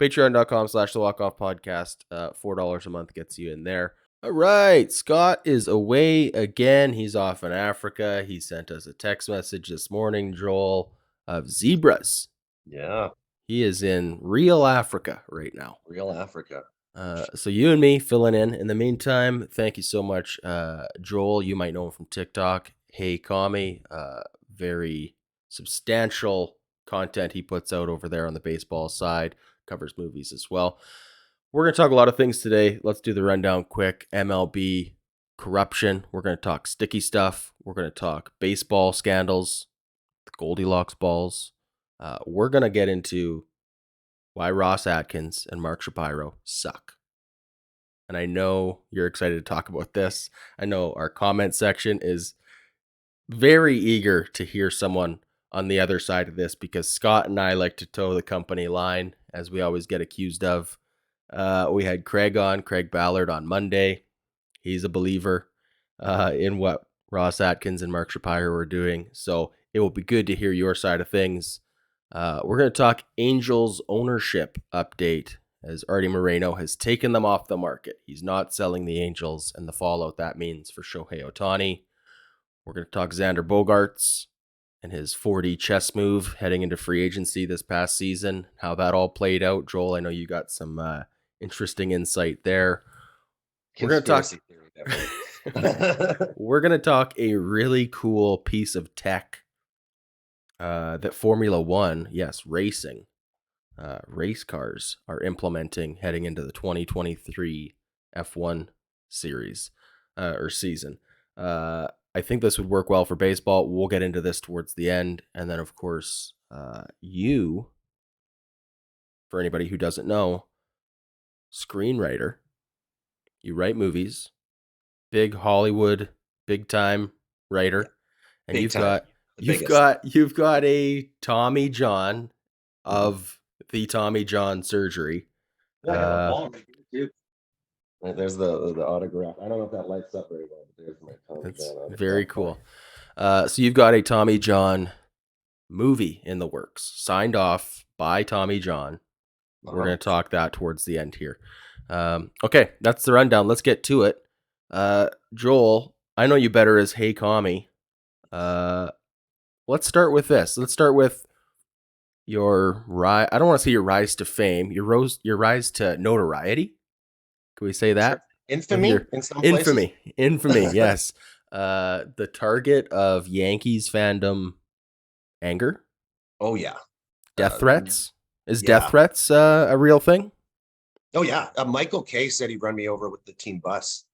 Patreon.com/the Walk-Off Podcast. $4 a month gets you in there. All right, Scott is away again. He's off in Africa. He sent us a text message this morning, Joel, of zebras. Yeah. He is in real Africa right now. Real Africa. So you and me filling in. In the meantime, thank you so much, Joel. You might know him from TikTok. Hey, Kami. Very substantial content he puts out over there on the baseball side. Covers movies as well. We're going to talk a lot of things today. Let's do the rundown quick. MLB corruption. We're going to talk sticky stuff. We're going to talk baseball scandals, the Goldilocks balls. We're going to get into why Ross Atkins and Mark Shapiro suck. And I know you're excited to talk about this. I know our comment section is very eager to hear someone on the other side of this, because Scott and I like to toe the company line, as we always get accused of. We had Craig Ballard on Monday. He's a believer in what Ross Atkins and Mark Shapiro were doing. So it will be good to hear your side of things. We're going to talk Angels ownership update, as Artie Moreno has taken them off the market. He's not selling the Angels, and the fallout that means for Shohei Ohtani. We're going to talk Xander Bogaerts and his 4D chess move heading into free agency this past season, how that all played out. Joel, I know you got some interesting insight there. We're going to talk a really cool piece of tech that Formula One, yes, racing, race cars are implementing heading into the 2023 F1 series or season. I think this would work well for baseball. We'll get into this towards the end. And then, of course, you, for anybody who doesn't know, screenwriter. You write movies, big Hollywood, big time writer, and you've got a Tommy John of the Tommy John surgery. There's the autograph. I don't know if that lights up very well, but there's my Tommy John autograph. Very cool. So you've got a Tommy John movie in the works, signed off by Tommy John. We're going to talk that towards the end here. Okay, that's the rundown. Let's get to it. Joel, I know you better as Hey Kami. Let's start with this. Let's start with your rise. I don't want to say your rise to fame. Your rise to notoriety. Can we say that? Sure. Infamy in some places. Infamy. Yes. The target of Yankees fandom anger. Oh yeah. Death threats. Is death threats a real thing? Oh yeah. Michael K said he'd run me over with the team bus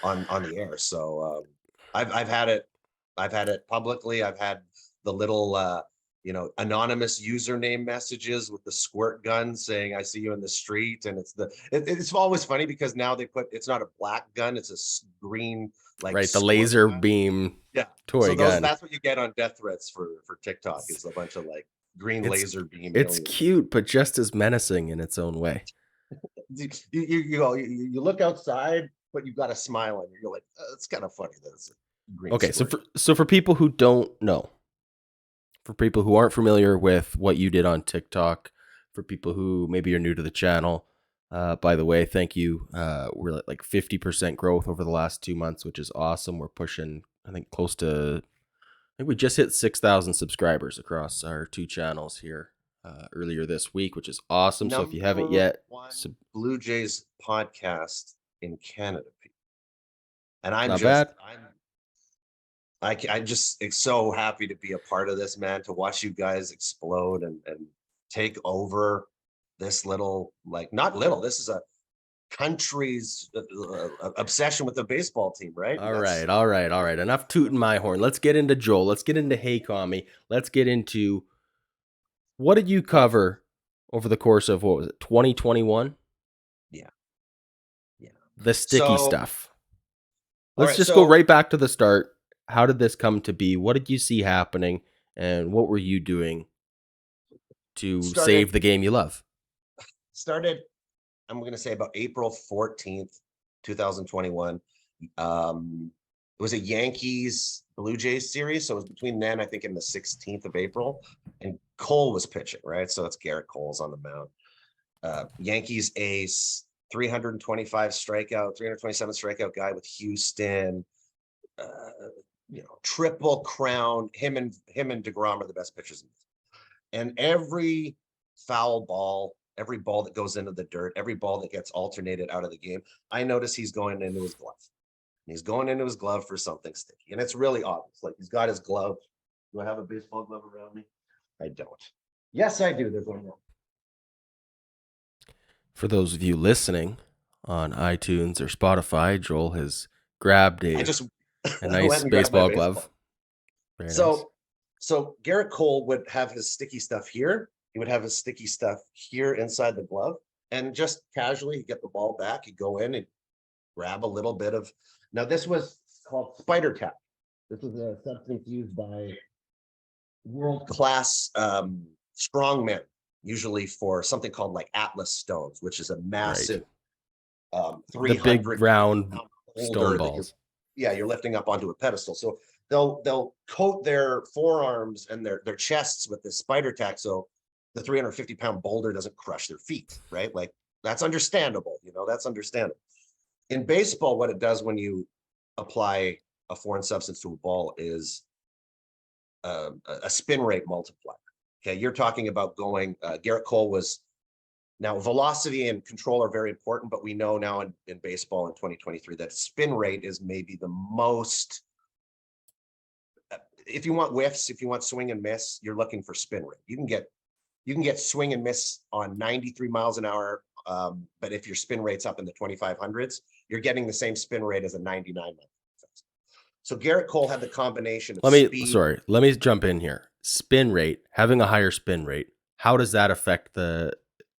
on the air. So I've had it. I've had it publicly. I've had the little anonymous username messages with the squirt gun saying I see you in the street, and it's always funny because now they put, it's not a black gun, it's a green, like, right, the laser gun. Beam toy so gun. That's what you get on death threats for TikTok, is a bunch of like green laser beam. It's cute, but just as menacing in its own way. You look outside, but you've got a smile on you. You're like, it's kind of funny. That's green. Okay, so for people who don't know, for people who aren't familiar with what you did on TikTok, for people who maybe are new to the channel, by the way, thank you. We're at like 50% growth over the last 2 months, which is awesome. We're pushing, I think we just hit 6,000 subscribers across our two channels here earlier this week, which is awesome. So if you haven't yet, Blue Jays podcast in Canada, and I'm just so happy to be a part of this, man, to watch you guys explode and take over this little, like, not little, this is a country's obsession with the baseball team, right? All right. Enough tooting my horn. Let's get into Joel. Let's get into Hey Kami. Let's get into, what did you cover over the course of, what was it, 2021? Yeah. The sticky stuff. Let's just go right back to the start. How did this come to be? What did you see happening? And what were you doing to save the game you love? Started, I'm going to say, about April 14th, 2021. It was a Yankees Blue Jays series. So it was between then, I think, and the 16th of April. And Cole was pitching, right? So it's Garrett Cole's on the mound. Yankees ace, 325 strikeout, 327 strikeout guy with Houston. Uh, triple crown. Him and DeGrom are the best pitchers. And every foul ball, every ball that goes into the dirt, every ball that gets alternated out of the game, I notice he's going into his glove. He's going into his glove for something sticky. And it's really obvious. Like, he's got his glove. Do I have a baseball glove around me? I don't. Yes, I do. There's one more. For those of you listening on iTunes or Spotify, Joel has grabbed I a just went nice and grabbed my baseball baseball. glove. Very nice. So Garrett Cole would have his sticky stuff here. He would have his sticky stuff here inside the glove, and just casually he'd get the ball back. He'd go in and grab a little bit of. Now this was called spider tack. This is a substance used by world-class strongmen, usually for something called like Atlas stones, which is a massive The 300 big round pound stone boulder that balls. you're lifting up onto a pedestal. So they'll coat their forearms and their chests with this spider tack, so the 350-pound boulder doesn't crush their feet, right? Like, that's understandable. That's understandable. In baseball, what it does when you apply a foreign substance to a ball is a spin rate multiplier. Okay, you're talking about going. Garrett Cole was. Now, velocity and control are very important, but we know now in baseball in 2023 that spin rate is maybe the most. If you want whiffs, if you want swing and miss, you're looking for spin rate. You can get swing and miss on 93 miles an hour, but if your spin rate's up in the 2500s, you're getting the same spin rate as a 99 mile. So Garrett Cole had the combination of speed. Let me jump in here. Spin rate, having a higher spin rate, how does that affect the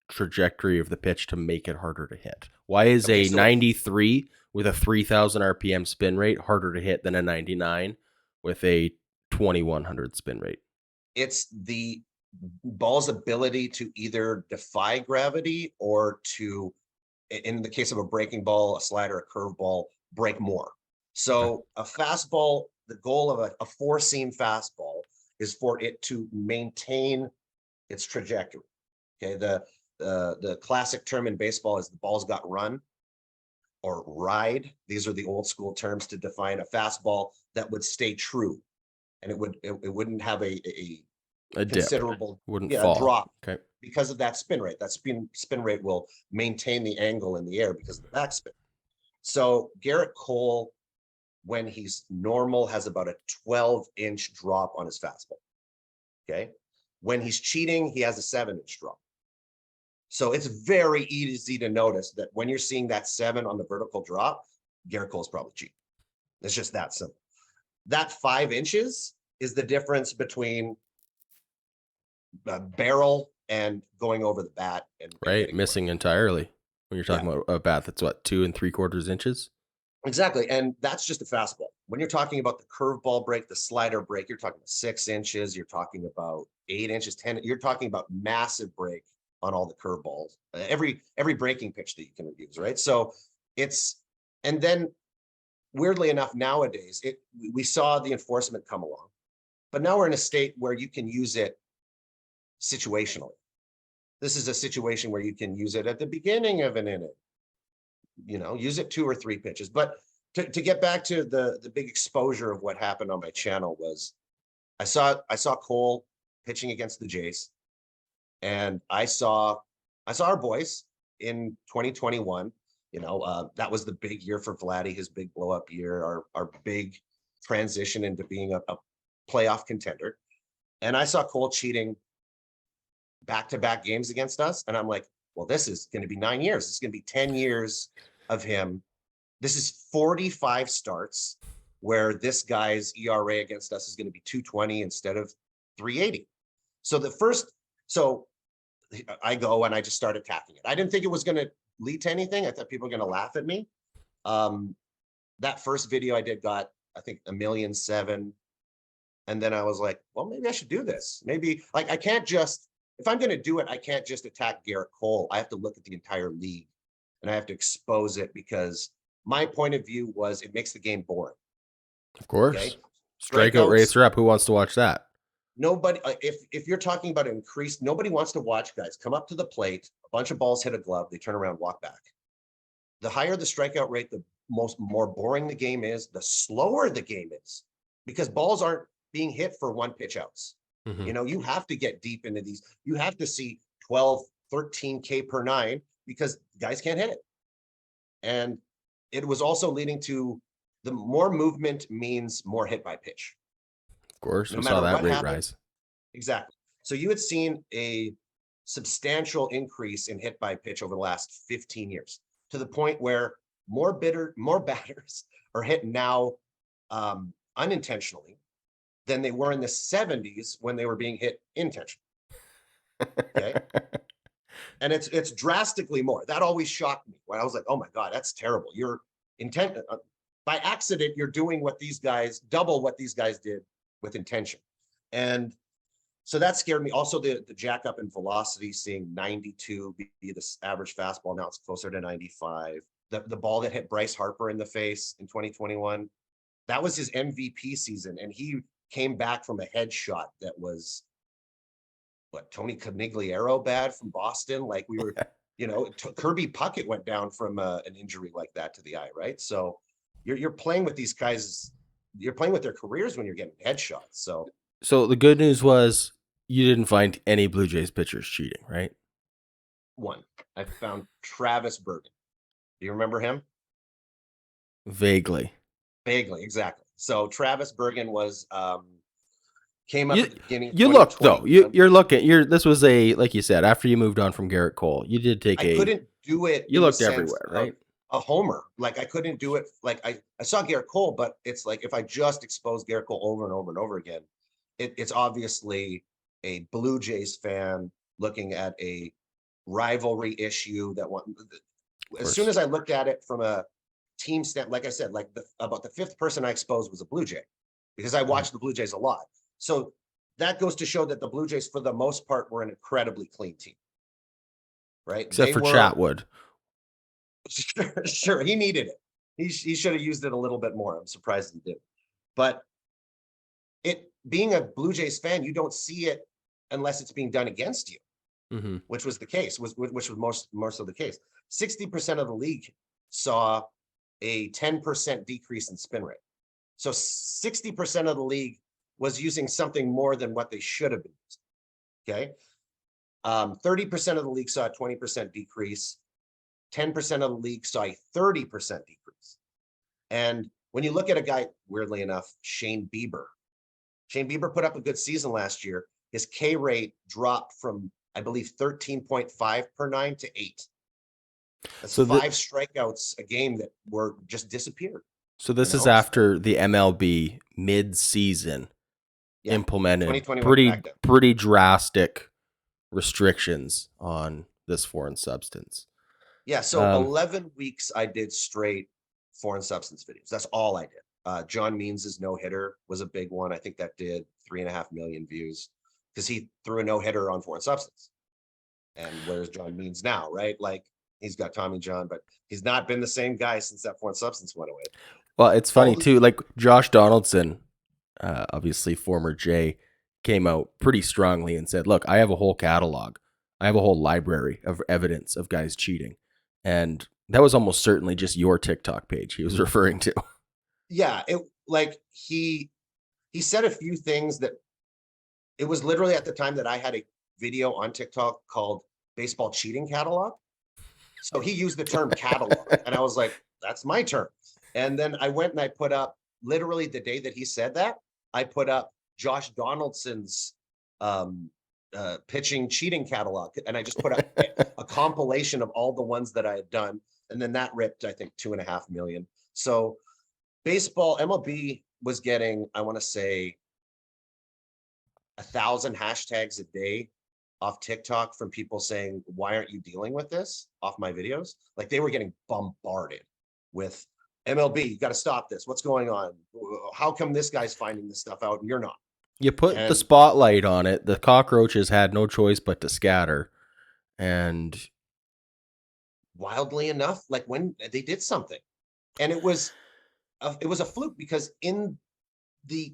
trajectory of the pitch to make it harder to hit? Why is a 93 with a 3000 RPM spin rate harder to hit than a 99 with a 2100 spin rate? It's the ball's ability to either defy gravity or to, in the case of a breaking ball, a slider, a curve ball, break more. So a fastball, the goal of a four-seam fastball is for it to maintain its trajectory. Okay, the classic term in baseball is the ball's got run or ride. These are the old school terms to define a fastball that would stay true, and it wouldn't have a considerable dip. Wouldn't fall. Drop. Okay. Because of that spin rate. That spin rate will maintain the angle in the air because of the backspin. So Garrett Cole, when he's normal, has about a 12-inch drop on his fastball. Okay. When he's cheating, he has a 7-inch drop. So it's very easy to notice that when you're seeing that 7 on the vertical drop, Garrett Cole's probably cheating. It's just that simple. That 5 inches is the difference between barrel and going over the bat and missing entirely when you're talking about a bat that's what, 2 3/4 inches. Exactly, and that's just a fastball. When you're talking about the curveball break, the slider break, you're talking about 6 inches. You're talking about 8 inches, 10. You're talking about massive break on all the curveballs. Every breaking pitch that you can use, right? So it's, and then weirdly enough, nowadays we saw the enforcement come along, but now we're in a state where you can use it situationally. This is a situation where you can use it at the beginning of an inning, use it 2 or 3 pitches. But to get back to the big exposure of what happened on my channel was I saw Cole pitching against the Jays, and I saw our boys in 2021. That was the big year for Vladdy, his big blow up year, our big transition into being a playoff contender. And I saw Cole cheating back-to-back games against us. And I'm like, well, this is going to be 9 years. It's going to be 10 years of him. This is 45 starts where this guy's ERA against us is going to be 220 instead of 380. So I go and I just start attacking it. I didn't think it was going to lead to anything. I thought people were going to laugh at me. That first video I did got, I think, 1.7 million. And then I was like, well, maybe I should do this. Maybe, like, I can't just, if I'm going to do it, I can't just attack Garrett Cole. I have to look at the entire league and I have to expose it, because my point of view was it makes the game boring. Of course. Okay? Strikeout rates are up. Who wants to watch that? nobody, if you're talking about increased, nobody wants to watch guys come up to the plate, a bunch of balls hit a glove, they turn around, walk back. The higher the strikeout rate, the more boring the game is, the slower the game is, because balls aren't being hit for one pitch outs. Mhm. You have to get deep into these. You have to see 12, 13K per nine because guys can't hit it. And it was also leading to the more movement means more hit by pitch, Of course, no we saw matter that what rate happened. rise. Exactly. So you had seen a substantial increase in hit by pitch over the last 15 years to the point where more batters are hit now unintentionally than they were in the 70s when they were being hit intentionally. Okay. And it's drastically more. That always shocked me when I was like, oh my God, that's terrible. You're intent by accident, you're doing what these guys double what these guys did with intention. And so that scared me. Also, the jack up in velocity, seeing 92 be the average fastball. Now it's closer to 95. The ball that hit Bryce Harper in the face in 2021, that was his MVP season. And he came back from a headshot that was what, Tony Conigliaro bad from Boston. Like we were, Kirby Puckett went down from an injury like that to the eye, right? So you're playing with these guys, you're playing with their careers when you're getting headshots. So So the good news was you didn't find any Blue Jays pitchers cheating, right? one, I found Travis Bergen. Do you remember him? Vaguely. Vaguely, exactly. So Travis Bergen was came up You at the beginning of you look though. 2021. You're looking. This was a, like you said, after you moved on from Garrett Cole. You did take I a couldn't do it you in the looked sense everywhere, of right? a homer. Like I couldn't do it. Like I saw Garrett Cole, but it's like if I just expose Garrett Cole over and over and over again, it's obviously a Blue Jays fan looking at a rivalry issue that one. Of As soon course. as I looked at it from a team stand, like I said, like about the fifth person I exposed was a Blue Jay because I Mhm. watched the Blue Jays a lot. So that goes to show that the Blue Jays, for the most part, were an incredibly clean team, right? Except They for were Chatwood. sure he needed it. He should have used it a little bit more. I'm surprised he did. But it being a Blue Jays fan, you don't see it unless it's being done against you, Hmm. which was the case, which was most of the case. 60% of the league saw a 10% decrease in spin rate. So 60% of the league was using something more than what they should have been using. Okay. 30% of the league saw a 20% decrease. 10% of the league saw a 30% decrease. And when you look at a guy, weirdly enough, Shane Bieber put up a good season last year. His K rate dropped from, I believe, 13.5 per nine to 8. That's So the 5 strikeouts a game that were just disappeared. so this is So after the MLB mid-season yeah, implemented 2021 pretty crackdown. pretty drastic restrictions on this foreign substance. Yeah, so Um, 11 weeks I did straight foreign substance videos. That's all I did. John Means's no hitter was a big one. I think that did 3.5 million views because he threw a no hitter on foreign substance. And where's John Means now, right? Like he's got Tommy John, but he's not been the same guy since that foreign substance went away. well, it's All funny these, too. Like Josh Donaldson, obviously former Jay, came out pretty strongly and said, "Look, I have a whole catalog. I have a whole library of evidence of guys cheating," and that was almost certainly just your TikTok page he was referring to. yeah, it like he said a few things that it was literally at the time that I had a video on TikTok called Baseball Cheating Catalog. So he used the term catalog, and I was like, that's my term. And then I went and I put up literally the day that he said that, I put up Josh Donaldson's pitching cheating catalog, and I just put up a compilation of all the ones that I had done, and then that ripped, I think, 2.5 million. So baseball MLB was getting, I want to say, 1,000 hashtags a day off TikTok from people saying, why aren't you dealing with this off my videos? Like they were getting bombarded with MLB, you got to stop this. What's going on? How come this guy's finding this stuff out and you're not? You put the And spotlight on it. The cockroaches had no choice but to scatter, and wildly enough, like when they did something, and it was a fluke because in the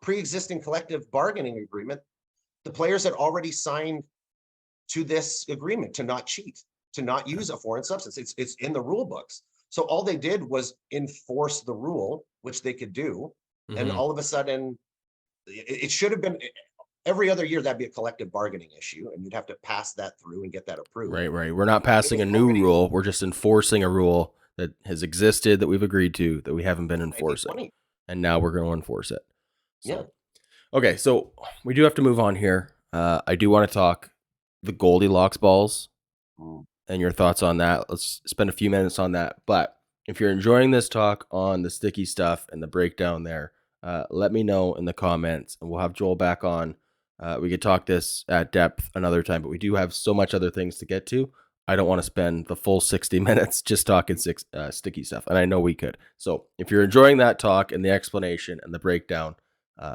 pre-existing collective bargaining agreement. The players had already signed to this agreement to not cheat, to not use a foreign substance. It's in the rule books. So all they did was enforce the rule, which they could do. And Mhm. all of a sudden, it should have been every other year, that'd be a collective bargaining issue, and you'd have to pass that through and get that approved. Right, right. We're not It passing was a new already rule. We're just enforcing a rule that has existed, that we've agreed to, that we haven't been enforcing. 1920. And now we're going to enforce it. Yeah. So, okay. So we do have to move on here. I do want to talk the Goldilocks balls and your thoughts on that. Let's spend a few minutes on that. But if you're enjoying this talk on the sticky stuff and the breakdown there, let me know in the comments, and we'll have Joel back on. We could talk this at depth another time, but we do have so much other things to get to. I don't want to spend the full 60 minutes just talking sticky stuff, and I know we could. So if you're enjoying that talk and the explanation and the breakdown,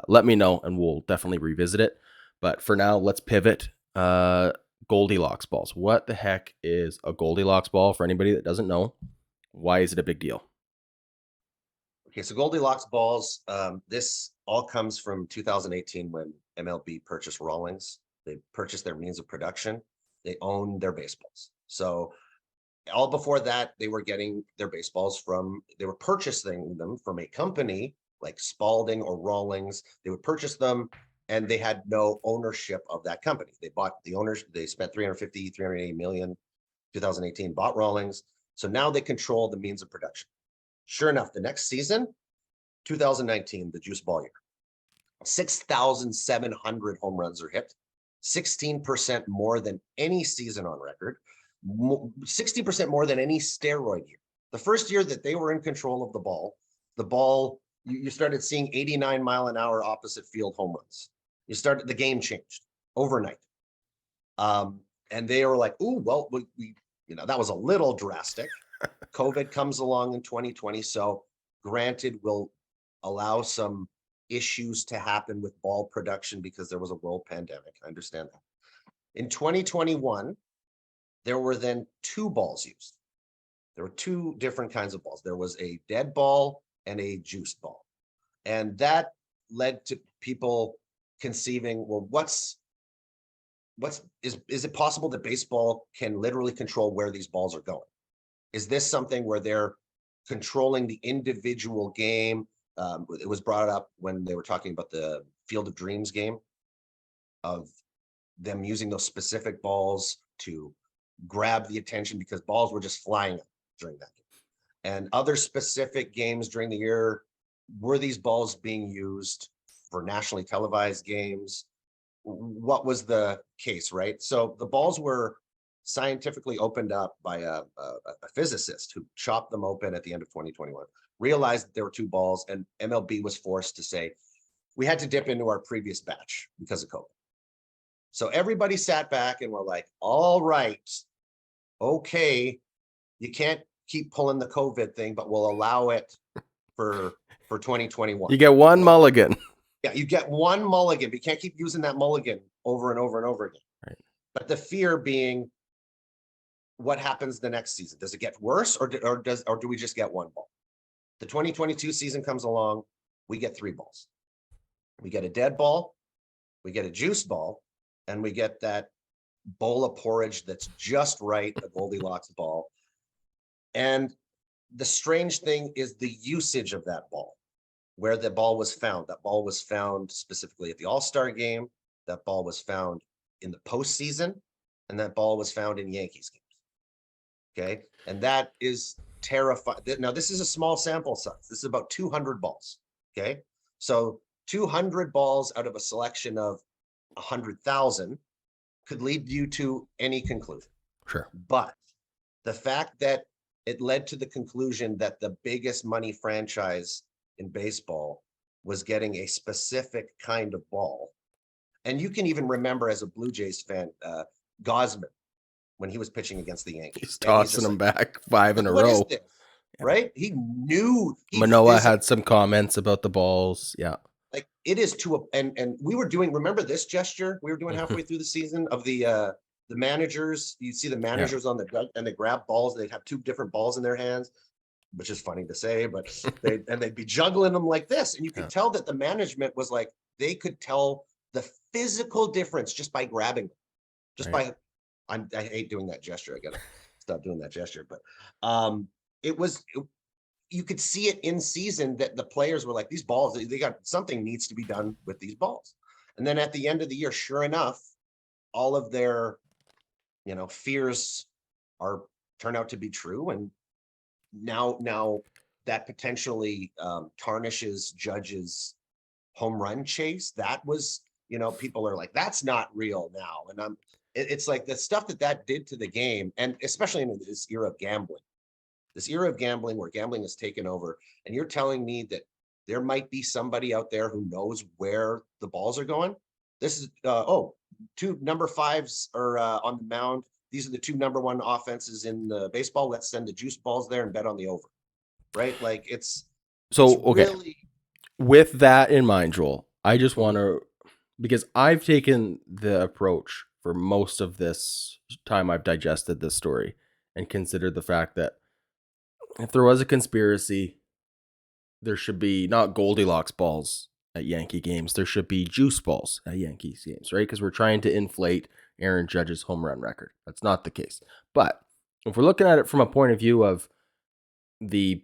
let me know, and we'll definitely revisit it. But for now, let's pivot. Goldilocks balls. What the heck is a Goldilocks ball? For anybody that doesn't know, why is it a big deal? Okay, so Goldilocks balls, this all comes from 2018 when MLB purchased Rawlings. They purchased their means of production. They own their baseballs. So all before that, they were getting their baseballs they were purchasing them from a company like Spalding or Rawlings. They would purchase them, and they had no ownership of that company. They bought the owners, they spent 380 million, 2018, bought Rawlings. So now they control the means of production. Sure enough, the next season, 2019, the juice ball year, 6,700 home runs are hit, 16% more than any season on record, 60% more than any steroid year. The first year that they were in control of the ball, you started seeing 89-mile-an-hour opposite field home runs. The game changed overnight. And they were like, "Ooh, well, that was a little drastic." COVID comes along in 2020. So granted, we'll allow some issues to happen with ball production because there was a world pandemic. I understand that. In 2021, there were then two balls used. There were two different kinds of balls. There was a dead ball and a juiced ball. And that led to people conceiving, well, is it possible that baseball can literally control where these balls are going? Is this something where they're controlling the individual game? It was brought up when they were talking about the Field of Dreams game, of them using those specific balls to grab the attention because balls were just flying up during that game. And other specific games during the year, were these balls being used for nationally televised games? What was the case, right? So the balls were scientifically opened up by a physicist who chopped them open at the end of 2021, realized that there were two balls, and MLB was forced to say, we had to dip into our previous batch because of COVID. So everybody sat back and were like, all right, okay, you can't keep pulling the COVID thing, but we'll allow it for 2021. You get one mulligan. Yeah, you get one mulligan, but you can't keep using that mulligan over and over and over again. Right. But the fear being, what happens the next season? Does it get worse, or do we just get one ball? The 2022 season comes along, we get three balls. We get a dead ball, we get a juice ball, and we get that bowl of porridge that's just right, a Goldilocks ball. And the strange thing is the usage of that ball, where the ball was found. That ball was found specifically at the All-Star game. That ball was found in the postseason, and that ball was found in Yankees games. Okay, and that is terrifying. Now, this is a small sample size. This is about 200 balls. Okay, so 200 balls out of a selection of 100,000 could lead you to any conclusion. Sure. But the fact that it led to the conclusion that the biggest money franchise in baseball was getting a specific kind of ball. And you can even remember, as a Blue Jays fan, Gosman, when he was pitching against the Yankees. He's tossing them back 5 in a What is row. this? Right? He knew. Manoah had some comments about the balls. Yeah. Like, it is and we were doing, remember this gesture we were doing halfway through the season of the managers? You see the managers on the duck, and they grab balls. They'd have two different balls in their hands, which is funny to say, but they'd be juggling them like this. And you could tell that the management was like, they could tell the physical difference just by grabbing them, just Right. by I hate doing that gesture. I gotta stop doing that gesture. But um, it was you could see it in season that the players were like, these balls, they got something needs to be done with these balls. And then at the end of the year, sure enough, all of their fears are turn out to be true. And now that potentially tarnishes Judge's home run chase. That was, people are like, that's not real now. And it's like the stuff that did to the game, and especially in this era of gambling where gambling has taken over. And you're telling me that there might be somebody out there who knows where the balls are going. This is two number fives are on the mound. These are the two number one offenses in the baseball. Let's send the juice balls there and bet on the over. Right? Like it's So, okay. really. With that in mind, Joel, I just want Mhm. to, because I've taken the approach for most of this time I've digested this story and considered the fact that if there was a conspiracy, there should be not Goldilocks balls at Yankee games. There should be juice balls at Yankees games, right? Because we're trying to inflate Aaron Judge's home run record. That's not the case. But if we're looking at it from a point of view of the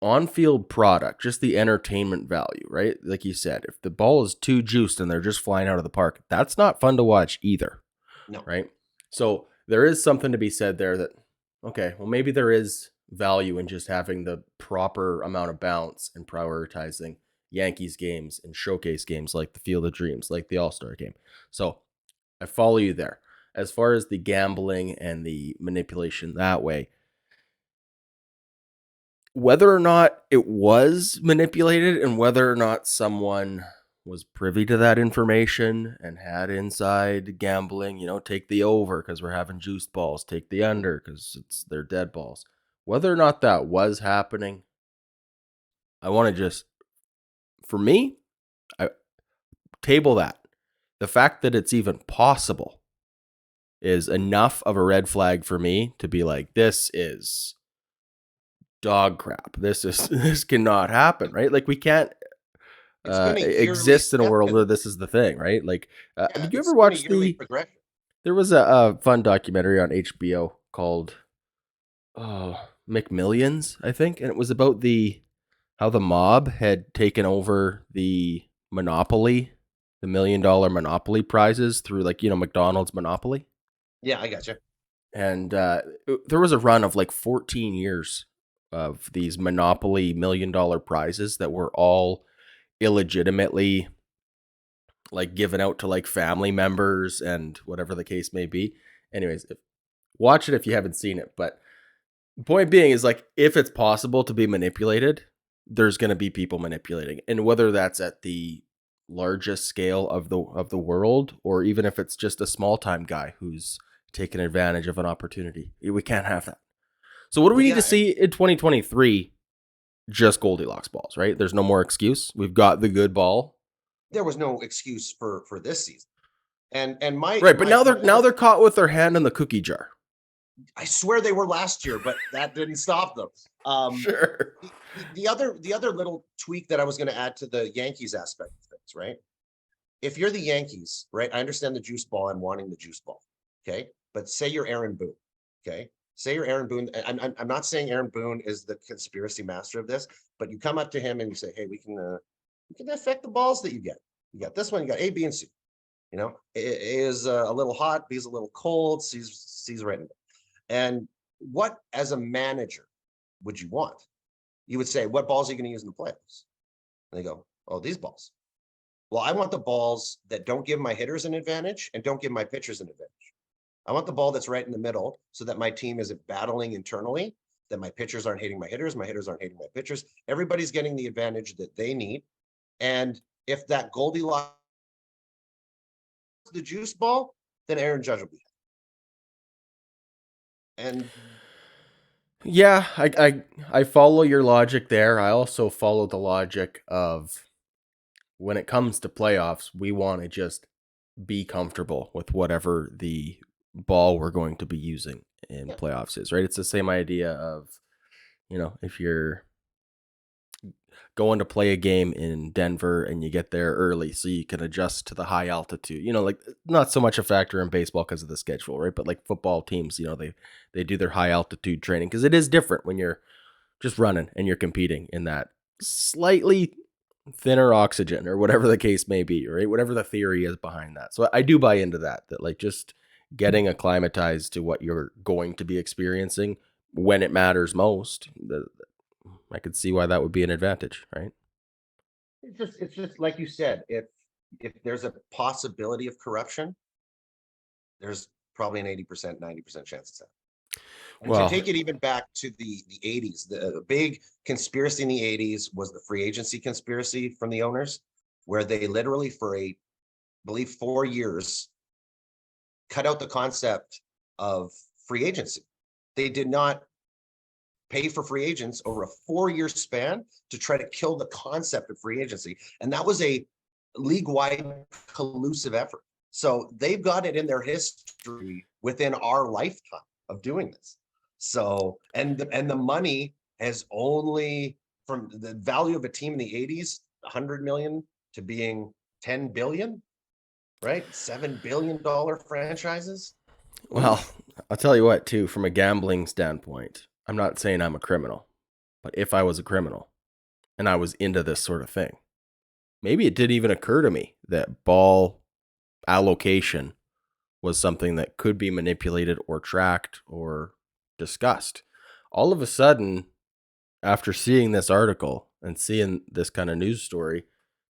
on-field product, just the entertainment value, right? Like you said, if the ball is too juiced and they're just flying out of the park, that's not fun to watch either, No. right? So there is something to be said there that, okay, well, maybe there is value in just having the proper amount of bounce and prioritizing Yankees games and showcase games like the Field of Dreams, like the All-Star game. So I follow you there. As far as the gambling and the manipulation that way, whether or not it was manipulated and whether or not someone was privy to that information and had inside gambling, take the over because we're having juiced balls, take the Mhm. under because it's their dead balls. Whether or not that was happening, I want to just, for me, I table that. The fact that it's even possible is enough of a red flag for me to be like, this is dog crap. This cannot happen, right? Like we can't It's been a yearly exists in a step. world where this is the thing, right? Like, Yeah, did you ever it's been a watch yearly the? progression. There was a fun documentary on HBO called McMillions, I think, and it was about the how the mob had taken over the monopoly, the $1 million monopoly prizes through like McDonald's Monopoly, Yeah, I got you. and there was a run of like 14 years of these monopoly $1 million prizes that were all illegitimately like given out to like family members and whatever the case may be. Anyways, watch it if you haven't seen it. But the point being is like if it's possible to be manipulated, there's going to be people manipulating, and whether that's at the largest scale of the world or even if it's just a small time guy who's taking advantage of an opportunity, we can't have that. So what do we Well, need to yeah, and see in 2023? Just Goldilocks balls, right? There's no more excuse. We've got the good ball. there was no excuse for this season. And my Right, but my my now other, they're caught with their hand in the cookie jar. I swear they were last year, but that didn't stop them. Um, Sure. the other little tweak that I was going to add to the Yankees aspect of things, right? If you're the Yankees, right? I understand the juice ball and wanting the juice ball, okay? But say you're Aaron Boone, okay? Say you're Aaron Boone. I'm not saying Aaron Boone is the conspiracy master of this, but you come up to him and you say, "Hey, we can affect the balls that you get. You got this one, you got A, B, and C. A is a little hot, B is a little cold, C's right in there. And what, as a manager, would you want? You would say, what balls are you going to use in the playoffs? And they go, oh, these balls. Well, I want the balls that don't give my hitters an advantage and don't give my pitchers an advantage. I want the ball that's right in the middle so that my team isn't battling internally, that my pitchers aren't hitting my hitters aren't hitting my pitchers. Everybody's getting the advantage that they need. And if that Goldilocks the juice ball, then Aaron Judge will be. And Yeah, I follow your logic there. I also follow the logic of when it comes to playoffs, we want to just be comfortable with whatever the ball we're going to be using in yeah, playoffs is, right? It's the same idea of, if you're going to play a game in Denver and you get there early so you can adjust to the high altitude. Like not so much a factor in baseball because of the schedule, right? But like football teams, they do their high altitude training because it is different when you're just running and you're competing in that slightly thinner oxygen or whatever the case may be, right? Whatever the theory is behind that. So I do buy into that like just getting acclimatized to what you're going to be experiencing when it matters most. I could see why that would be an advantage, right? It's just like you said, if there's a possibility of corruption, there's probably an 80%, 90% chance of that. And to Well, take it even back to the 80s, the big conspiracy in the 80s was the free agency conspiracy from the owners, where they literally for believe 4 years cut out the concept of free agency. They did not pay for free agents over a 4-year span to try to kill the concept of free agency. And that was a league-wide collusive effort. So they've got it in their history within our lifetime of doing this. So, and the money has only, from the value of a team in the 80s, 100 million to being 10 billion, right? $7 billion franchises. well, Oof. I'll tell you what, too, from a gambling standpoint, I'm not saying I'm a criminal, but if I was a criminal and I was into this sort of thing, maybe it didn't even occur to me that ball allocation was something that could be manipulated or tracked or discussed. All of a sudden, after seeing this article and seeing this kind of news story,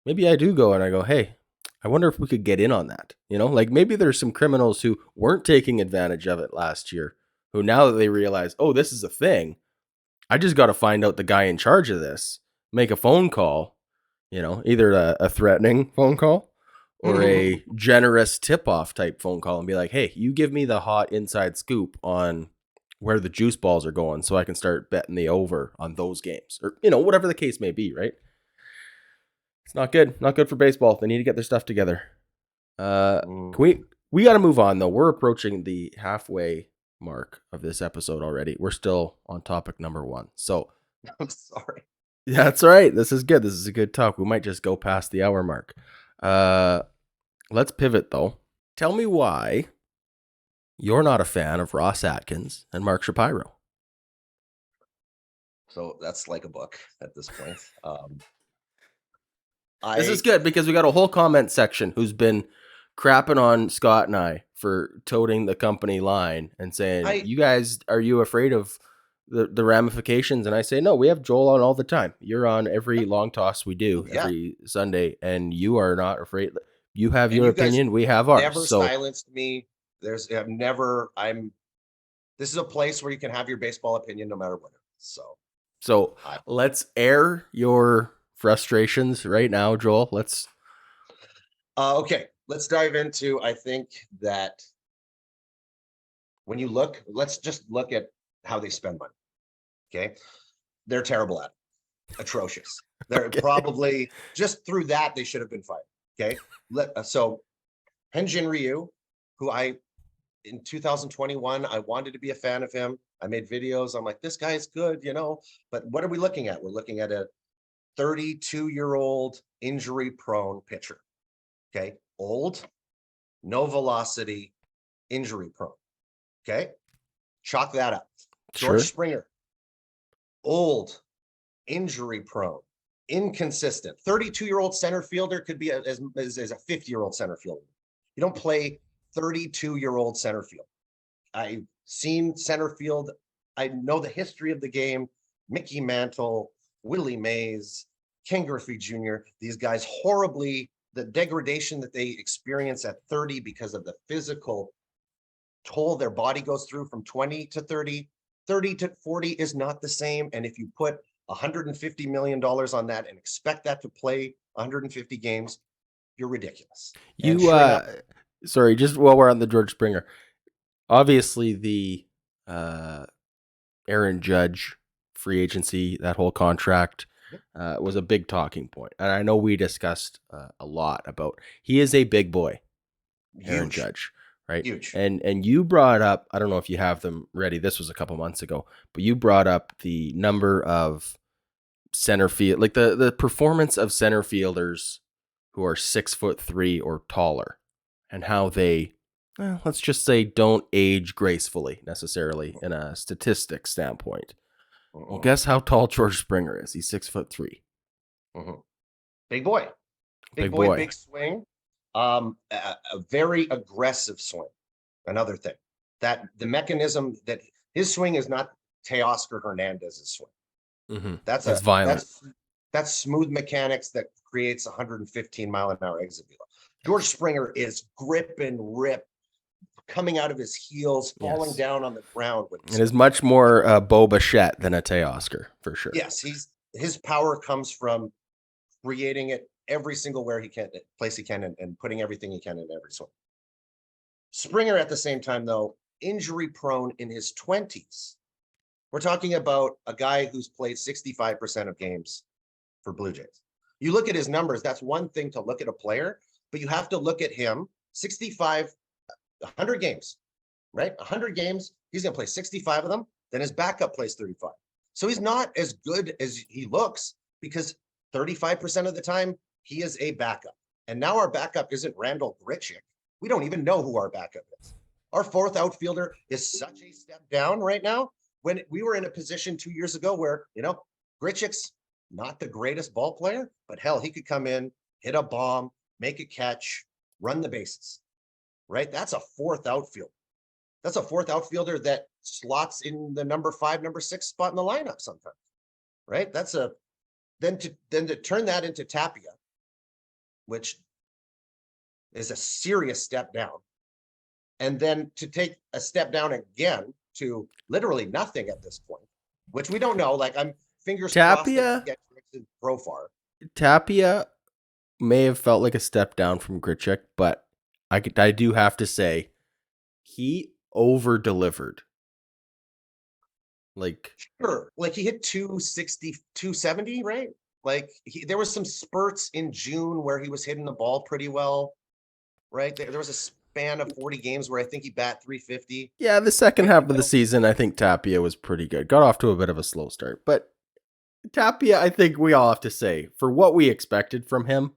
maybe I do go and I go, hey, I wonder if we could get in on that. Like maybe there's some criminals who weren't taking advantage of it last year, who now that they realize, oh, this is a thing, I just got to find out the guy in charge of this, make a phone call, either a threatening phone call or a generous tip off type phone call and be like, hey, you give me the hot inside scoop on where the juice balls are going so I can start betting the over on those games or, whatever the case may be, right? It's not good. Not good for baseball. They need to get their stuff together. Can we got to move on though. We're approaching the halfway mark of this episode already. We're still on topic number 1. So I'm sorry. that's all right. This is good. This is a good talk. We might just go past the hour mark. Let's pivot though. Tell me why you're not a fan of Ross Atkins and Mark Shapiro. So that's like a book at this point. This is I good because we got a whole comment section who's been crapping on Scott and I for toting the company line and saying, I you guys, are you afraid of the ramifications? And I say, no, we have Joel on all the time. You're on every long toss we do yeah, every Sunday, and you are not afraid. You have and your you guys opinion. We have ours. never So, silenced me. I've never. This is a place where you can have your baseball opinion no matter what it is. so I let's air your frustrations right now, Joel. Let's. okay. Let's dive into. I think that when you look, let's just look at how they spend money. Okay, they're terrible at it. Atrocious. They're Okay. probably just through that they should have been fired. Okay, so Henjin Ryu, who in 2021 I wanted to be a fan of him. I made videos. I'm like, this guy's good, But what are we looking at? We're looking at a 32-year-old injury-prone pitcher. Okay, old, no velocity, injury-prone. Okay, chalk that up. George Sure. Springer, old, injury prone, inconsistent. 32-year-old center fielder could be as a 50-year-old center fielder. You don't play 32-year-old center field. I've seen center field. I know the history of the game. Mickey Mantle, Willie Mays, Ken Griffey Jr. These guys the degradation that they experience at 30 because of the physical toll their body goes through from 20 to 30. 30 to 40 is not the same. And if you put $150 million on that and expect that to play 150 games, you're ridiculous. And You, sure enough, sorry, just while we're on the George Springer, obviously the Aaron Judge free agency, that whole contract was a big talking point. And I know we discussed a lot about he is a big boy, Aaron huge, Judge, right? huge. And you brought up, I don't know if you have them ready. This was a couple months ago, but you brought up the number of center field, like the performance of center fielders who are 6'3" or taller, and how they, let's just say, don't age gracefully necessarily in a statistic standpoint. Well, Mhm, guess how tall George Springer is? He's 6'3". mhm. Big boy, Big boy. big swing. A very aggressive swing. Another thing that the mechanism that his swing is not Teoscar Hernandez's swing. Mm-hmm. That's It's a violent. that's smooth mechanics that creates 115-mile-an-hour exit velo. George Springer is grip and rip coming out of his heels, falling Yes. down on the ground when he It is swings. much more Bo Bichette than a Teoscar, for sure. Yes, his power comes from creating it every single where he can place he can and putting everything he can in every swing. Springer at the same time, though, injury prone in his 20s. We're talking about a guy who's played 65% of games for Blue Jays. You look at his numbers, that's one thing to look at a player, but you have to look at him 65, 100 games, right? 100 games, he's going to play 65 of them, then his backup plays 35. So he's not as good as he looks because 35% of the time he is a backup. And now our backup isn't Randall Grichuk. We don't even know who our backup is. Our fourth outfielder is such a step down right now when we were in a position 2 years ago where, Grichuk's not the greatest ball player, but hell, he could come in, hit a bomb, make a catch, run the bases, right? That's a fourth outfielder. That's a fourth outfielder that slots in the number 5, number 6 spot in the lineup sometimes, right? That's a then to turn that into Tapia, which is a serious step down, and then to take a step down again to literally nothing at this point, which we don't know. Like I'm fingers crossed that we Tapia, get Profar. Tapia may have felt like a step down from Grichuk, but I do have to say he over delivered. Like, Sure, like he hit 260, 270, right? Like there was some spurts in June where he was hitting the ball pretty well, right? There was a span of 40 games where I think he bat 350. yeah, the second Right in half the of the middle. season, I think Tapia was pretty good. Got off to a bit of a slow start, but Tapia, I think we all have to say, for what we expected from him,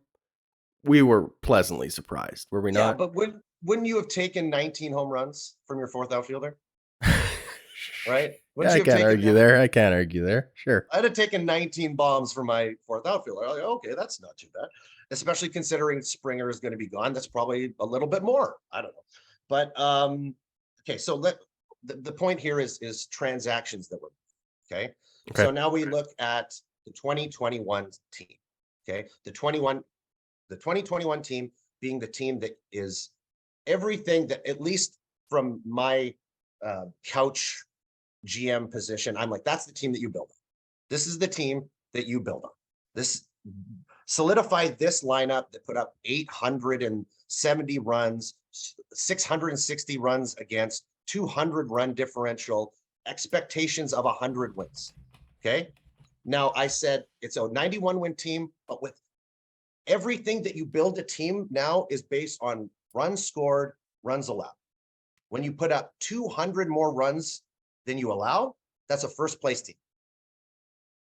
we were pleasantly surprised, were we Yeah, not? but wouldn't you have taken 19 home runs from your fourth outfielder? Right? Yeah, Wouldn't I you have can't taken argue that? there. I can't argue there. Sure. I'd have taken 19 bombs for my fourth outfielder. Like, okay, that's not too bad. Especially considering Springer is going to be gone. That's probably a little bit more. I don't know. But okay, so the point here is transactions that were okay. Okay. So now we look at the 2021 team. Okay. The 2021 team being the team that is everything that, at least from my couch GM position, I'm like, that's the team that you build on. This is the team that you build on. This solidified this lineup that put up 870 runs, 660 runs against, 200 run differential, expectations of 100 wins. Okay. Now I said it's a 91 win team, but with everything that you build a team now is based on runs scored, runs allowed. When you put up 200 more runs than you allow, that's a first place team.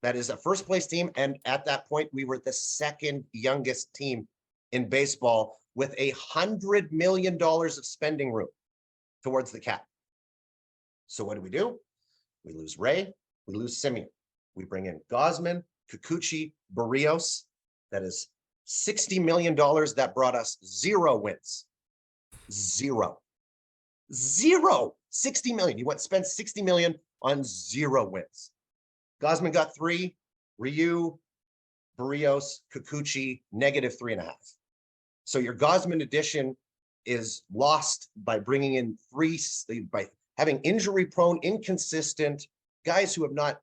That is a first place team. And at that point, we were the second youngest team in baseball with $100 million of spending room towards the cap. So what do? We lose Ray, we lose Simeon. We bring in Gosman, Kikuchi, Barrios. That is $60 million. That brought us 0 wins. Zero. 60 million. You went spend 60 million on 0 wins. Gosman got 3, Ryu, Barrios, Kikuchi, -3.5. So your Gosman addition is lost by bringing in 3, by having injury prone, inconsistent guys who have not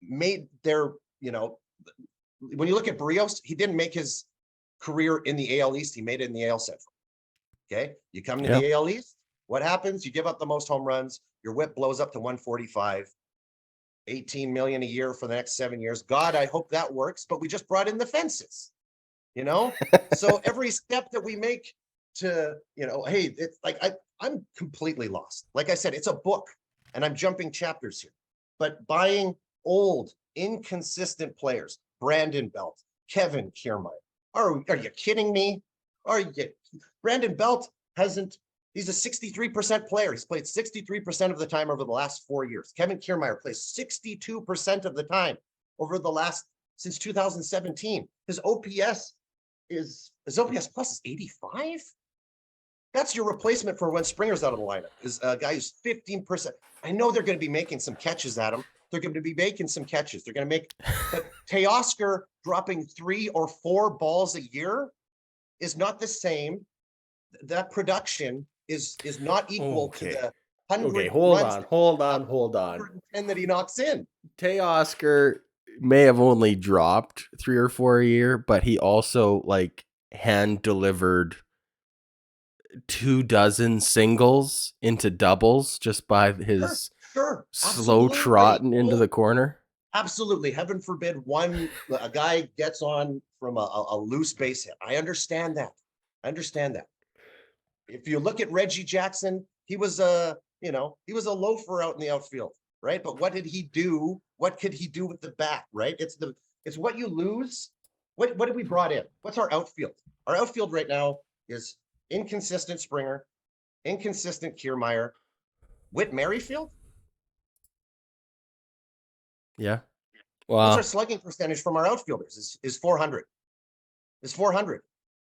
made their, when you look at Barrios, he didn't make his career in the AL East. He made it in the AL Central. Okay. You come to Yeah. the AL East. What happens? You give up the most home runs. Your whip blows up to 145. 18 million a year for the next 7 years. God, I hope that works. But we just brought in the fences, So every step that we make to, hey, it's like I'm completely lost. Like I said, it's a book and I'm jumping chapters here. But buying old inconsistent players. Brandon Belt, Kevin Kiermaier. Are you kidding me? Brandon Belt he's a 63% player. He's played 63% of the time over the last 4 years. Kevin Kiermaier plays 62% of the time since 2017. His OPS plus is 85. That's your replacement for when Springer's out of the lineup. Is a guy who's 15%. I know they're going to be making some catches at him. They're going to be making some catches. They're going to make, but Teoscar dropping 3 or 4 balls a year is not the same. That production is not equal to the 100 Okay, hold on. 110 that he knocks in. Teoscar may have only dropped 3 or 4 a year, but he also like hand delivered 24 singles into doubles just by his slow trotting into the corner. Absolutely. Heaven forbid a guy gets on from a loose base hit. I understand that. If you look at Reggie Jackson, he was a loafer out in the outfield, right? But what did he do? What could he do with the bat, right? It's what you lose. What did we brought in? What's our outfield? Our outfield right now is inconsistent Springer, inconsistent Kiermaier, Whit Merrifield. Yeah. What's Wow. our slugging percentage from our outfielders? Is 400. Is 400.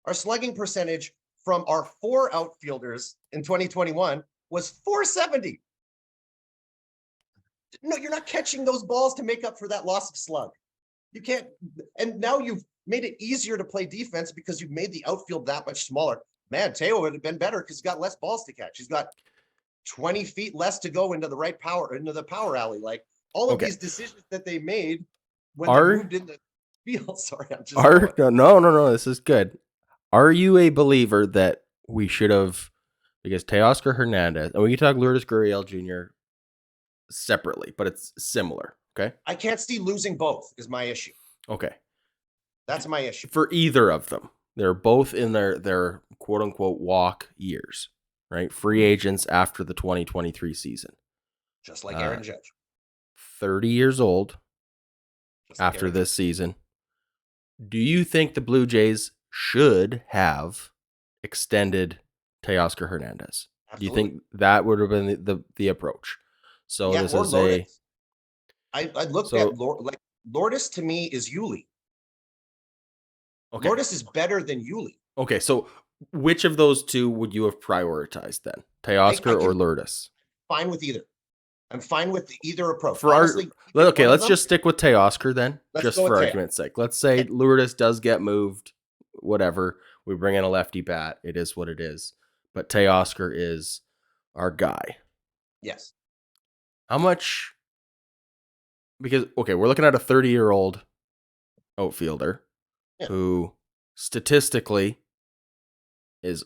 Our slugging percentage from our 4 outfielders in 2021 was 470. No, you're not catching those balls to make up for that loss of slug. You can't. And now you've made it easier to play defense because you've made the outfield that much smaller. Man, Teo would have been better because he's got less balls to catch. He's got 20 feet less to go into the power alley. Like all of these decisions that they made when they moved in the field. Sorry, I'm just no. This is good. Are you a believer that we should have, because Teoscar Hernandez, and we can talk Lourdes Gurriel Jr. separately, but it's similar. Okay. I can't see losing both is my issue. Okay. That's my issue. For either of them. They're both in their quote unquote walk years, right? Free agents after the 2023 season. Just like Aaron Judge. 30 years old after this season. Do you think the Blue Jays should have extended Teoscar Hernandez? Absolutely. Do you think that would have been the approach? So this is Lourdes. I looked at Lourdes to me is Yuli. Okay. Lourdes is better than Yuli. Okay, so which of those two would you have prioritized then? Teoscar or Lourdes? Fine with either. I'm fine with either approach. Let's just stick with Teoscar then, just for argument's sake. Let's say Lourdes does get moved, whatever. We bring in a lefty bat. It is what it is. But Teoscar is our guy. Yes. How much? Because, we're looking at a 30-year-old outfielder who statistically is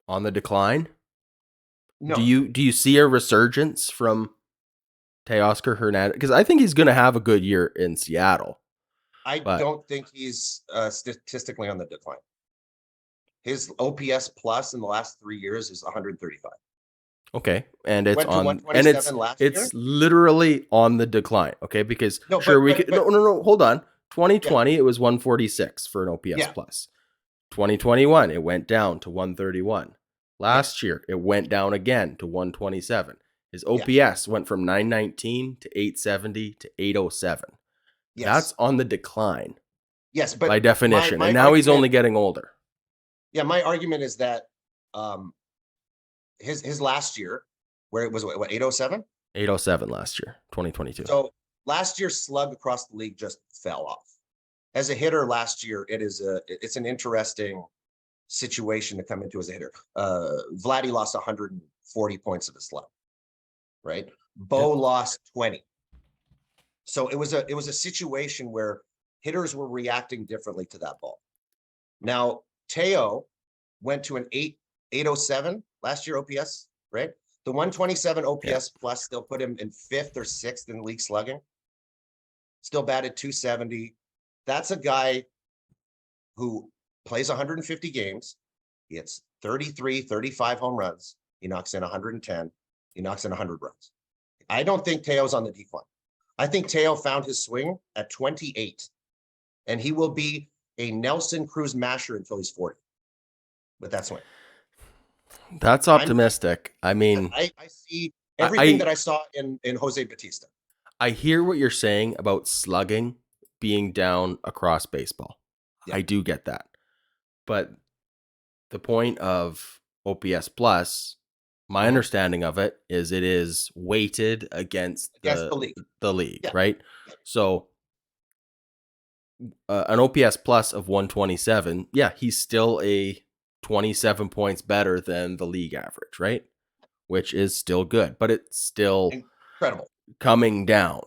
on the decline. No. Do you see a resurgence from Teoscar Hernandez? Because I think he's going to have a good year in Seattle. I don't think he's statistically on the decline. His OPS plus in the last 3 years is 135. Okay, and it's literally on the decline. Okay, because hold on. 2020 it was 146 for an OPS plus. 2021 it went down to 131. Last year it went down again to 127. His OPS went from 919 to 870 to 807. Yes. That's on the decline. Yes, but by definition, and now he's only getting older. Yeah, my argument is that his last year, where it was what 807? 807 last year, 2022. So last year's slug across the league just fell off. As a hitter last year, it's an interesting situation to come into as a hitter. Vladdy lost 140 points of his slug, right? Bo lost 20. So it was a situation where hitters were reacting differently to that ball. Now, Teo went to an 807 last year OPS, right? The 127 OPS plus still put him in 5th or 6th in league slugging. Still batted 270. That's a guy who plays 150 games. He hits 33, 35 home runs. He knocks in 110. He knocks in 100 runs. I don't think Teo's on the decline. I think Teo found his swing at 28, and he will be a Nelson Cruz masher until he's 40 with that swing. That's I'm optimistic. I mean, I see everything I that I saw in Jose Batista. I hear what you're saying about slugging being down across baseball. Yeah. I do get that. But the point of OPS plus, my understanding of it is weighted against Against the league. the league, Yeah. right? So an OPS plus of 127, yeah, he's still a 27 points better than the league average, right? Which is still good, but it's still Incredible. coming down,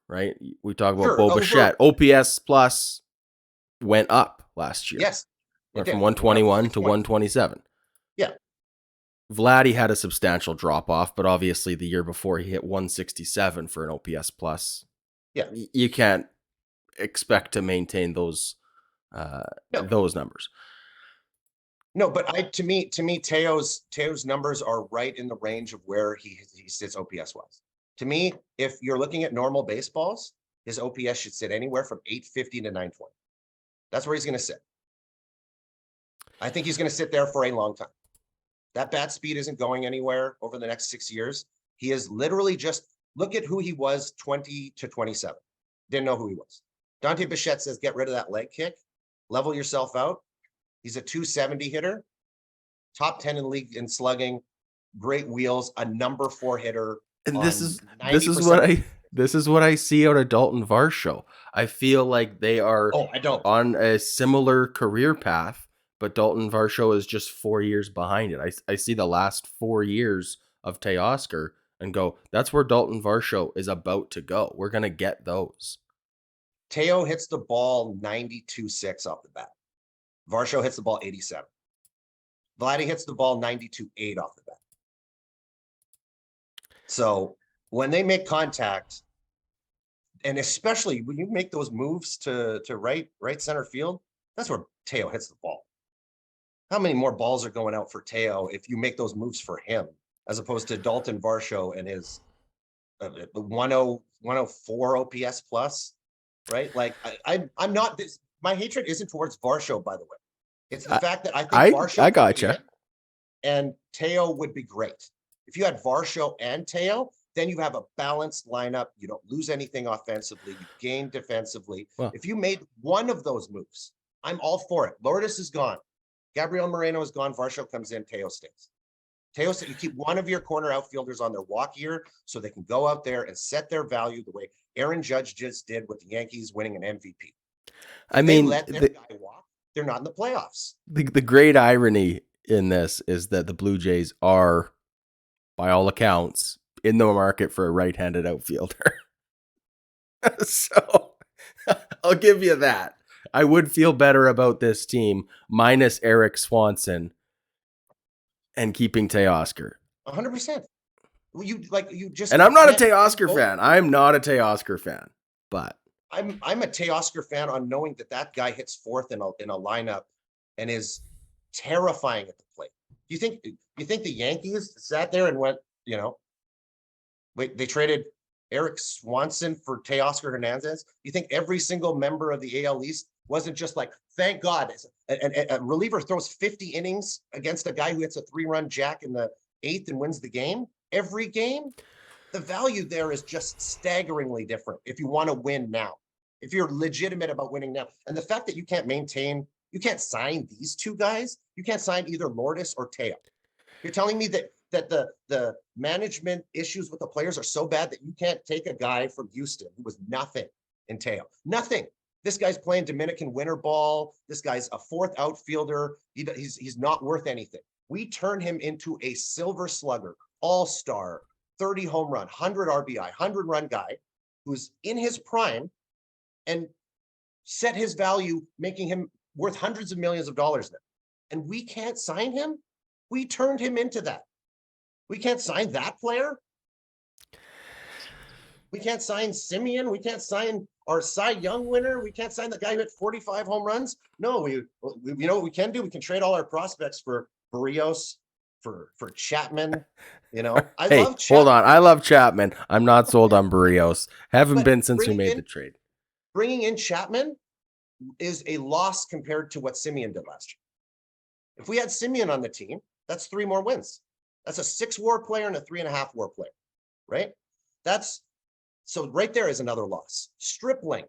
right? We talk about Sure. Bichette. OPS plus went up last year. Yes. Went from 121 to 127. Yeah. Vladdy had a substantial drop off, but obviously the year before he hit 167 for an OPS plus. Yeah. You can't expect to maintain those numbers. No, but to me, Teo's numbers are right in the range of where he sits OPS wise. To me, if you're looking at normal baseballs, his OPS should sit anywhere from 850 to 920. That's where he's going to sit. I think he's going to sit there for a long time. That bat speed isn't going anywhere over the next 6 years. He is literally just look at who he was 20 to 27. Didn't know who he was. Dante Bichette says, get rid of that leg kick, level yourself out. He's a 270 hitter, top 10 in league in slugging, great wheels, a number 4 hitter. And this is what I see out of Dalton Varsho. I feel like they are on a similar career path, but Dalton Varsho is just 4 years behind it. I see the last 4 years of Teoscar and go, that's where Dalton Varsho is about to go. We're going to get those. Teo hits the ball 92.6 off the bat. Varsho hits the ball 87. Vladdy hits the ball 92.8 off the bat. So when they make contact, and especially when you make those moves to right center field, that's where Teo hits the ball. How many more balls are going out for Teo if you make those moves for him, as opposed to Dalton Varsho and his 104 OPS plus, right? Like I'm not this. My hatred isn't towards Varsho, by the way. It's the fact that I think Varsho I gotcha. And Teo would be great. If you had Varsho and Teo, then you have a balanced lineup. You don't lose anything offensively. You gain defensively. Well, if you made one of those moves, I'm all for it. Lourdes is gone. Gabriel Moreno is gone. Varsho comes in. Teo stays. Teo, you keep one of your corner outfielders on their walk year so they can go out there and set their value the way Aaron Judge just did with the Yankees winning an MVP. If they let their guy walk, they're not in the playoffs. The great irony in this is that the Blue Jays are, by all accounts, in the market for a right-handed outfielder. So I'll give you that. I would feel better about this team minus Eric Swanson and keeping Teoscar. 100%. You just. And I'm not a Teoscar fan. I'm not a Teoscar fan, but I'm a Teoscar fan on knowing that guy hits fourth in a lineup and is terrifying at the plate. You think the Yankees sat there and went, wait, they traded Eric Swanson for Teoscar Hernandez? You think every single member of the AL East wasn't just like, thank God, a reliever throws 50 innings against a guy who hits a 3-run jack in the 8th and wins the game? Every game? The value there is just staggeringly different if you want to win now, if you're legitimate about winning now. And the fact that you can't sign these two guys, you can't sign either Lourdes or Teo. You're telling me that the management issues with the players are so bad that you can't take a guy from Houston who was nothing in Teo. Nothing. This guy's playing Dominican winter ball. This guy's a 4th outfielder. He's not worth anything. We turn him into a silver slugger, all-star, 30 home run, 100 RBI, 100-run guy who's in his prime and set his value, making him worth hundreds of millions of dollars now. And we can't sign him? We turned him into that. We can't sign that player? We can't sign Simeon. We can't sign our Cy Young winner. We can't sign the guy who hit 45 home runs. No, we you know what we can do? We can trade all our prospects for Barrios, for Chapman. I Hey, love hold Chapman, on. I love Chapman. I'm not sold on Barrios. Haven't but been since we made the trade. bringing in Chapman is a loss compared to what Simeon did last year. If we had Simeon on the team, that's 3 more wins. That's a 6 WAR player and a 3.5 WAR player, right? That's so right there is another loss. Stripling,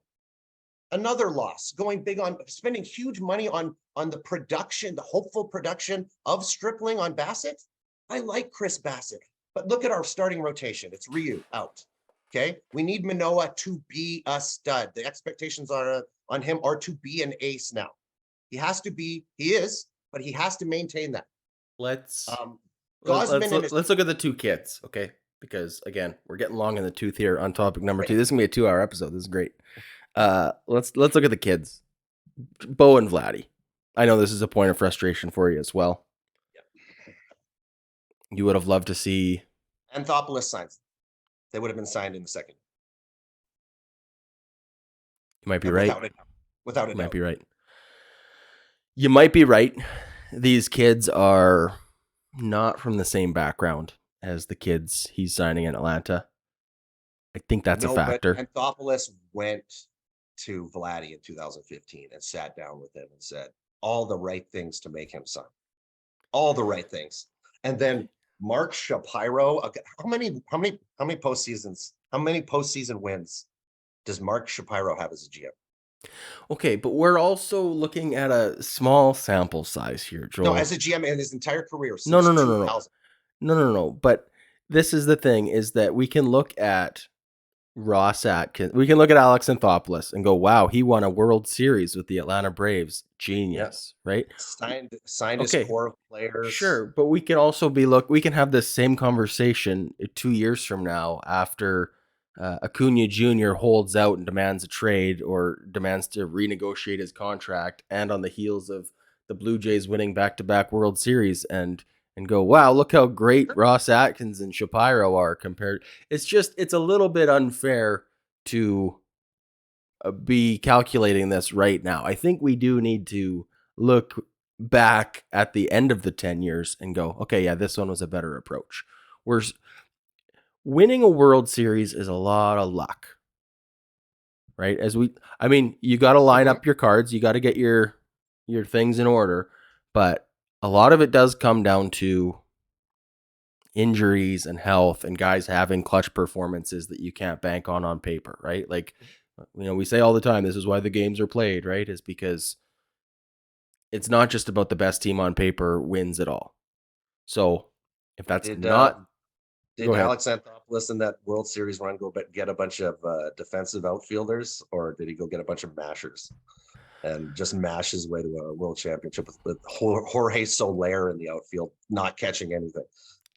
another loss. Going big on spending huge money on the production, the hopeful production of Stripling on Bassett. I like Chris Bassett, but look at our starting rotation. It's Ryu out. Okay, we need Manoah to be a stud. The expectations on him are to be an ace now. He has to be. He is, but he has to maintain that. Let's Um, let- let's Gosman and his let's look at the two kids, okay? Because again, we're getting long in the tooth here on topic number two. right. This is gonna be a 2-hour episode. This is great. Let's look at the kids, Bo and Vladdy. I know this is a point of frustration for you as well. You would have loved to see. Anthopoulos signs. They would have been signed in the second, You might be and right. without a You might doubt. be right. You might be right. These kids are not from the same background as the kids he's signing in Atlanta. I think that's a No, but factor. Anthopoulos went to Vladdy in 2015 and sat down with him and said all the right things to make him sign. All the right things. And then Mark Shapiro, how many postseasons, how many postseason wins does Mark Shapiro have as a GM? Okay, but we're also looking at a small sample size here, No, Joel. as a GM in his entire career No, since no, no, no, no. 2000. No. But this is the thing: is that we can look at Ross Atkins, we can look at Alex Anthopoulos and go, "Wow, he won a World Series with the Atlanta Braves. Yeah. Genius, right?" Signed his Okay, core of players. sure, but we can also we can have this same conversation 2 years from now after Acuna Jr. holds out and demands a trade or demands to renegotiate his contract, and on the heels of the Blue Jays winning back-to-back World Series, and go, wow, look how great Ross Atkins and Shapiro are compared. It's a little bit unfair to be calculating this right now. I think we do need to look back at the end of the 10 years and go, okay, yeah, this one was a better approach. We're winning a World Series is a lot of luck, right? You got to line Mhm. up your cards, you got to get your things in order, but a lot of it does come down to injuries and health and guys having clutch performances that you can't bank on paper, right? Like, we say all the time, this is why the games are played, right? Is because it's not just about the best team on paper wins it all. So if that's Did not, go did ahead. Alex Anthopoulos in that World Series run go get a bunch of defensive outfielders, or did he go get a bunch of mashers and just mash his way to a world championship with Jorge Soler in the outfield, not catching anything?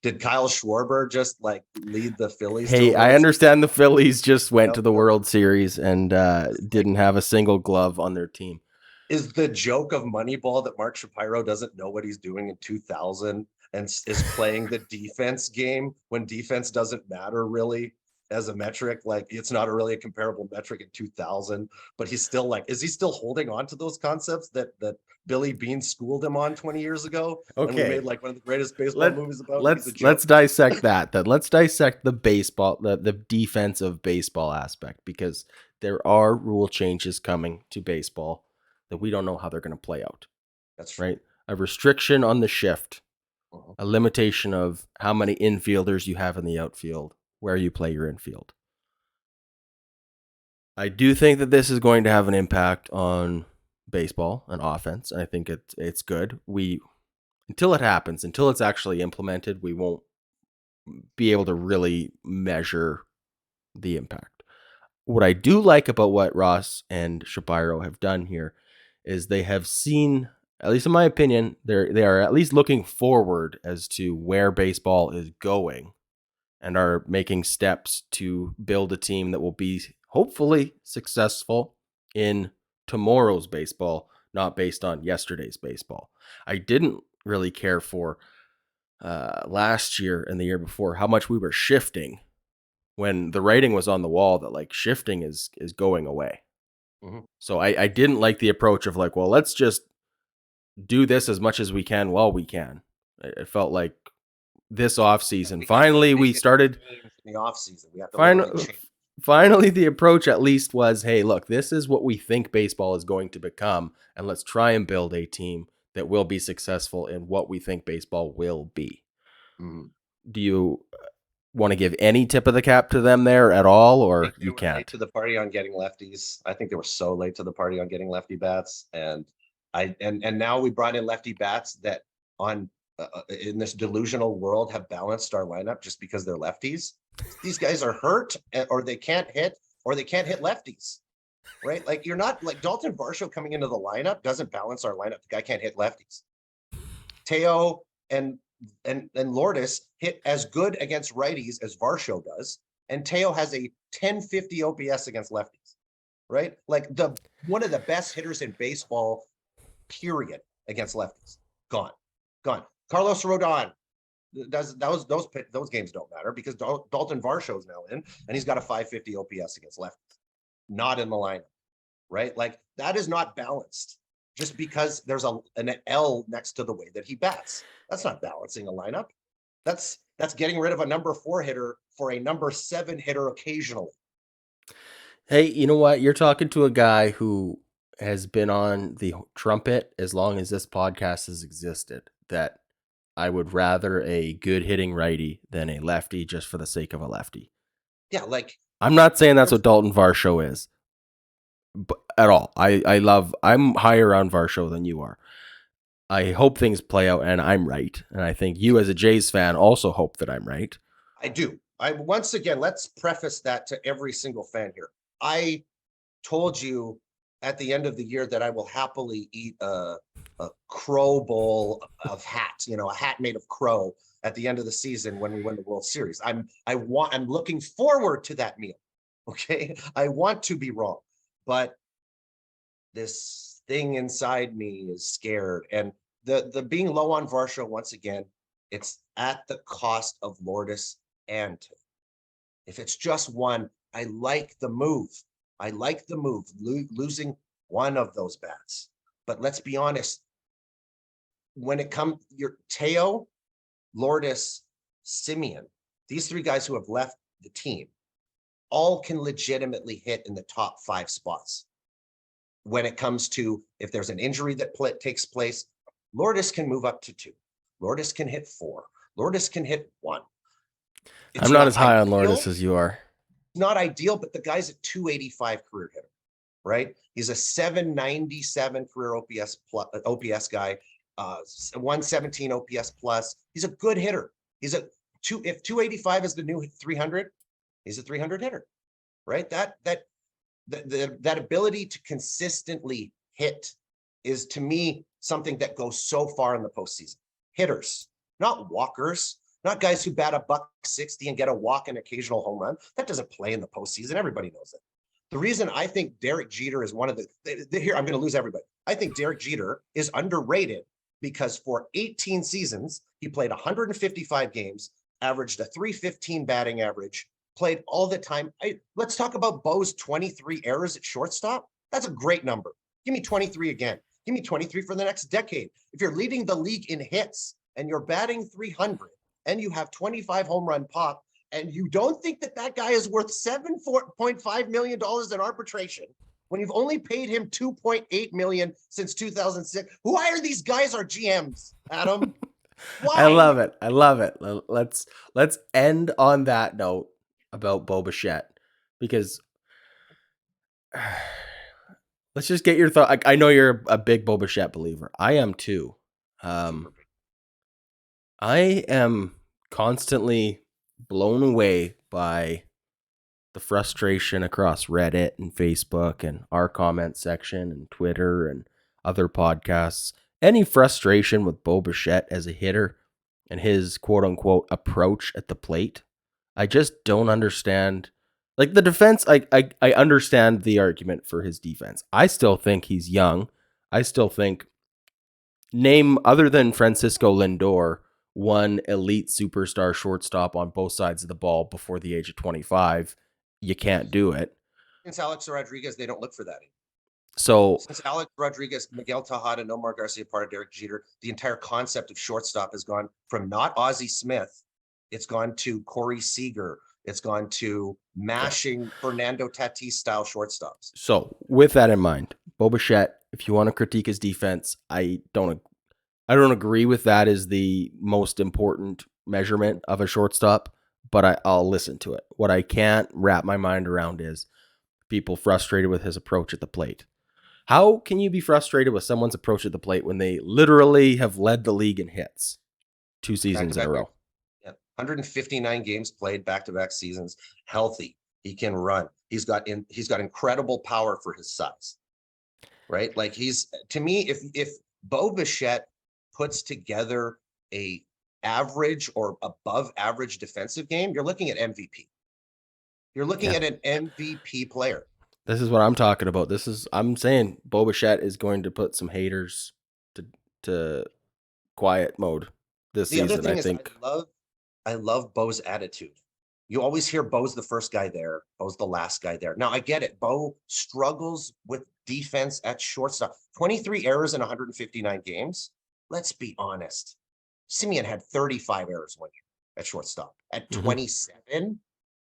Did Kyle Schwarber just like lead the Phillies to a Hey, I World Series? understand the Phillies just went to Yep. the World Series and Like, didn't have a single glove on their team. is the joke of Moneyball that Mark Shapiro doesn't know what he's doing in 2000 and is playing the defense game when defense doesn't matter really as a metric? Like, it's not really a comparable metric in 2000, but he's still like, is he still holding on to those concepts that Billy Bean schooled him on 20 years ago? And we made Okay, like one of the greatest baseball let movies about, he's a let's joke. dissect that. Then let's dissect the defensive baseball aspect, because there are rule changes coming to baseball that we don't know how they're going to play out, That's true. right? A restriction on the shift, Uh-huh. a limitation of how many infielders you have in the outfield, where you play your infield. I do think that this is going to have an impact on baseball and offense. I think it's good. Until it happens, until it's actually implemented, we won't be able to really measure the impact. What I do like about what Ross and Shapiro have done here is they have seen, at least in my opinion, they are at least looking forward as to where baseball is going and are making steps to build a team that will be hopefully successful in tomorrow's baseball, not based on yesterday's baseball. I didn't really care for last year and the year before how much we were shifting when the writing was on the wall that like shifting is going away. Mhm. So I didn't like the approach of like, well, let's just do this as much as we can while we can. It felt like this Yeah, offseason. because we're Finally, we making started. change in the off season. We have to literally Finally, change. finally, the approach at least was, hey, look, this is what we think baseball is going to become, and let's try and build a team that will be successful in what we think baseball will be. Mhm. Do you want to give any tip of the cap to them there at all, I or think they you were late can't? to the party on getting lefties. I think they were so late to the party on getting lefty bats, and and now we brought in lefty bats that on in this delusional world have balanced our lineup just because they're lefties. These guys are hurt, or they can't hit, or they can't hit lefties. Right? Like you're not like Dalton Varsho coming into the lineup doesn't balance our lineup. The guy can't hit lefties. Teo and Lourdes hit as good against righties as Varsho does, and Teo has a 1050 OPS against lefties. Right? Like the one of the best hitters in baseball, period, against lefties. Gone, gone. Carlos Rodon does those games don't matter because Dalton Varsho's now in, and he's got a 550 OPS against lefties. Not in the lineup, right? Like that is not balanced just because there's an L next to the way that he bats. That's not balancing a lineup. That's getting rid of a number 4 hitter for a number 7 hitter occasionally. Hey, you know what? You're talking to a guy who has been on the trumpet as long as this podcast has existed. That I would rather a good hitting righty than a lefty just for the sake of a lefty. Yeah, like I'm not saying that's what Dalton Varsho is at all. I'm higher on Varsho than you are. I hope things play out and I'm right. And I think you as a Jays fan also hope that I'm right. I do. I once again, let's preface that to every single fan here. I told you at the end of the year that I will happily eat a crow bowl of hat, a hat made of crow at the end of the season when we win the World Series. I'm looking forward to that meal. Okay. I want to be wrong, but this thing inside me is scared. And the being low on Varsho, once again, it's at the cost of Lourdes and if it's just one, I like the move. I like the move, losing one of those bats. But let's be honest, when it comes, your Teo, Lourdes, Simeon, these 3 guys who have left the team, all can legitimately hit in the top 5 spots. When it comes to if there's an injury that takes place, Lourdes can move up to 2. Lourdes can hit 4. Lourdes can hit 1. I'm It's not not as high on Lourdes ideal. as you are. Not ideal, but the guy's a 285 career hitter, right? He's a 797 career OPS guy, 117 OPS plus. He's a good hitter. He's a if 285 is the new 300, he's a 300 hitter, right? That ability to consistently hit is to me something that goes so far in the postseason. Hitters, not walkers, not guys who bat a $160 and get a walk and occasional home run. That doesn't play in the postseason. Everybody knows it. The reason I think Derek Jeter is one of here, I'm going to lose everybody. I think Derek Jeter is underrated because for 18 seasons, he played 155 games, averaged a 315 batting average, played all the time. Let's talk about Bo's 23 errors at shortstop. That's a great number. Give me 23 again. Give me 23 for the next decade. If you're leading the league in hits and you're batting 300 and you have 25 home run pop and you don't think that that guy is worth $7.5 million in arbitration when you've only paid him 2.8 million since 2006, who hired these guys are GMs, Adam? I Why? love it. I love it. Let's end on that note about Bo Bichette because let's just get your thought. I know you're a big Bo Bichette believer. I am too. Super Um, big. I am constantly blown away by the frustration across Reddit and Facebook and our comment section and Twitter and other podcasts. Any frustration with Bo Bichette as a hitter and his quote unquote approach at the plate. I just don't understand. Like the defense, I understand the argument for his defense. I still think he's young. I still think name other than Francisco Lindor, one elite superstar shortstop on both sides of the ball before the age of 25. You can't do it. Since Alex Rodriguez, they don't look for that. So Since Alex Rodriguez, Miguel Tejada, Nomar Garcia Parra, Derek Jeter, the entire concept of shortstop has gone from not Ozzie Smith, it's gone to Corey Seager, it's gone to yeah. mashing Fernando Tatis style shortstops. So with that in mind, Bo Bichette, if you want to critique his defense, I don't agree with that as the most important measurement of a shortstop, but I'll listen to it. What I can't wrap my mind around is people frustrated with his approach at the plate. How can you be frustrated with someone's approach at the plate when they literally have led the league in hits 2 seasons in a Back-to-back years. row? Yeah. 159 games played back-to-back seasons, healthy. He can run. He's got incredible power for his size. Right? Like to me, if Bo Bichette puts together a average or above average defensive game, you're looking at MVP. You're looking Yeah. at an MVP player. This is what I'm talking about. I'm saying Bo Bichette is going to put some haters to quiet mode this The other season, I thing is think. I love Bo's attitude. You always hear Bo's the first guy there, Bo's the last guy there. Now I get it. Bo struggles with defense at shortstop. 23 errors in 159 games. Let's be honest. Simeon had 35 errors one year at shortstop at 27,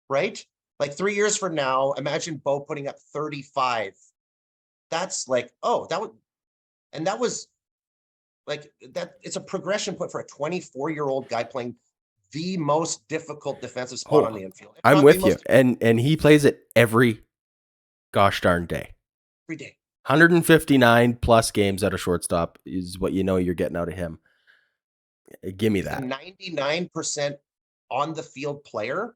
right? Like 3 years from now, imagine Bo putting up 35. That's like, oh, that was like that. It's a progression point for a 24-year-old guy playing the most difficult defensive spot on Oh, the infield. If I'm not the with you. most And he plays it every gosh darn day. every day. 159 plus games at a shortstop is what you know you're getting out of him. Give me He's a that. 99% on the field player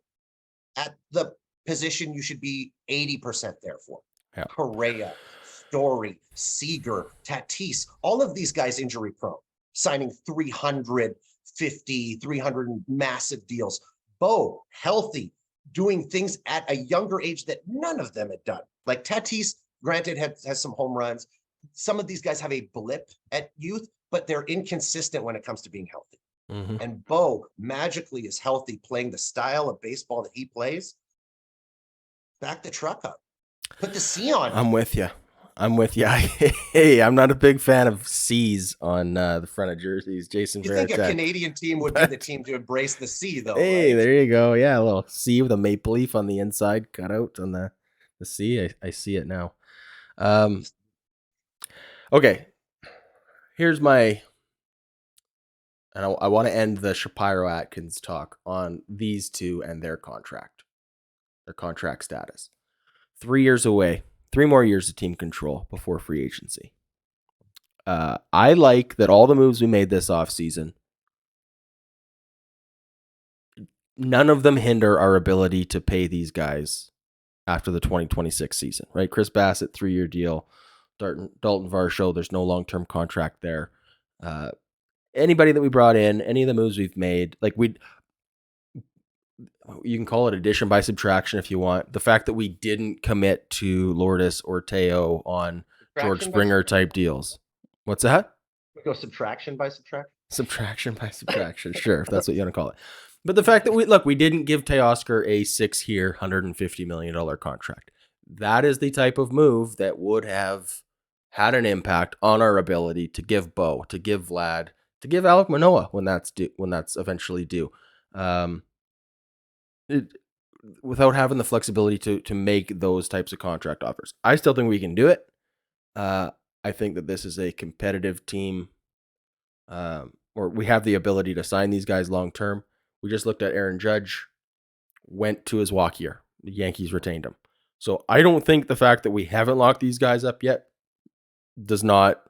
at the position you should be 80% there for. Yeah. Correa, Story, Seager, Tatis, all of these guys injury prone, signing 350, 300 massive deals. Bo, healthy, doing things at a younger age that none of them had done. Like Tatis, granted, has some home runs. Some of these guys have a blip at youth, but they're inconsistent when it comes to being healthy. Mm-hmm. And Bo magically is healthy, playing the style of baseball that he plays. Back the truck up. Put the C on it. I'm with you. Hey, I'm not a big fan of C's on the front of jerseys. Jason You think a Varitek. Canadian team would be the team to embrace the C, though, Hey, right? there you go. Yeah, a little C with a maple leaf on the inside, cut out on the C. I see it now. Okay, here's my, and I want to end the Shapiro Atkins talk on these two and their contract status. 3 years away, 3 more years of team control before free agency. I like that all the moves we made this offseason, none of them hinder our ability to pay these guys after the 2026 season, right? Chris Bassett, 3-year deal. Dalton Varsho, there's no long-term contract there. Anybody that we brought in, any of the moves we've made, like you can call it addition by subtraction if you want. The fact that we didn't commit to Lourdes or Teo on George Springer type deals. What's that? Go subtraction by subtraction. Subtraction by subtraction. Sure, if that's what you want to call it. But the fact that we didn't give Teoscar a 6-year, $150 million contract. That is the type of move that would have had an impact on our ability to give Bo, to give Vlad, to give Alek Manoah when that's eventually due. Without having the flexibility to make those types of contract offers. I still think we can do it. I think that this is a competitive team, or we have the ability to sign these guys long term. We just looked at Aaron Judge, went to his walk year. The Yankees retained him. So I don't think the fact that we haven't locked these guys up yet does not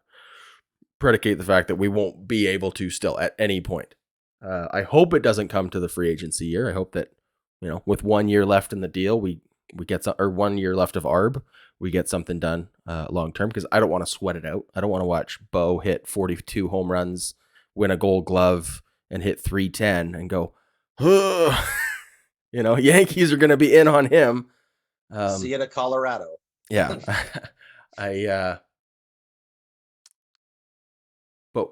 predicate the fact that we won't be able to still at any point. I hope it doesn't come to the free agency year. I hope that, with 1 year left in the deal, we get some, or 1 year left of ARB, we get something done long term, because I don't want to sweat it out. I don't want to watch Bo hit 42 home runs, win a Gold Glove, and hit 310 and go, Yankees are going to be in on him. See you to Colorado. Yeah. But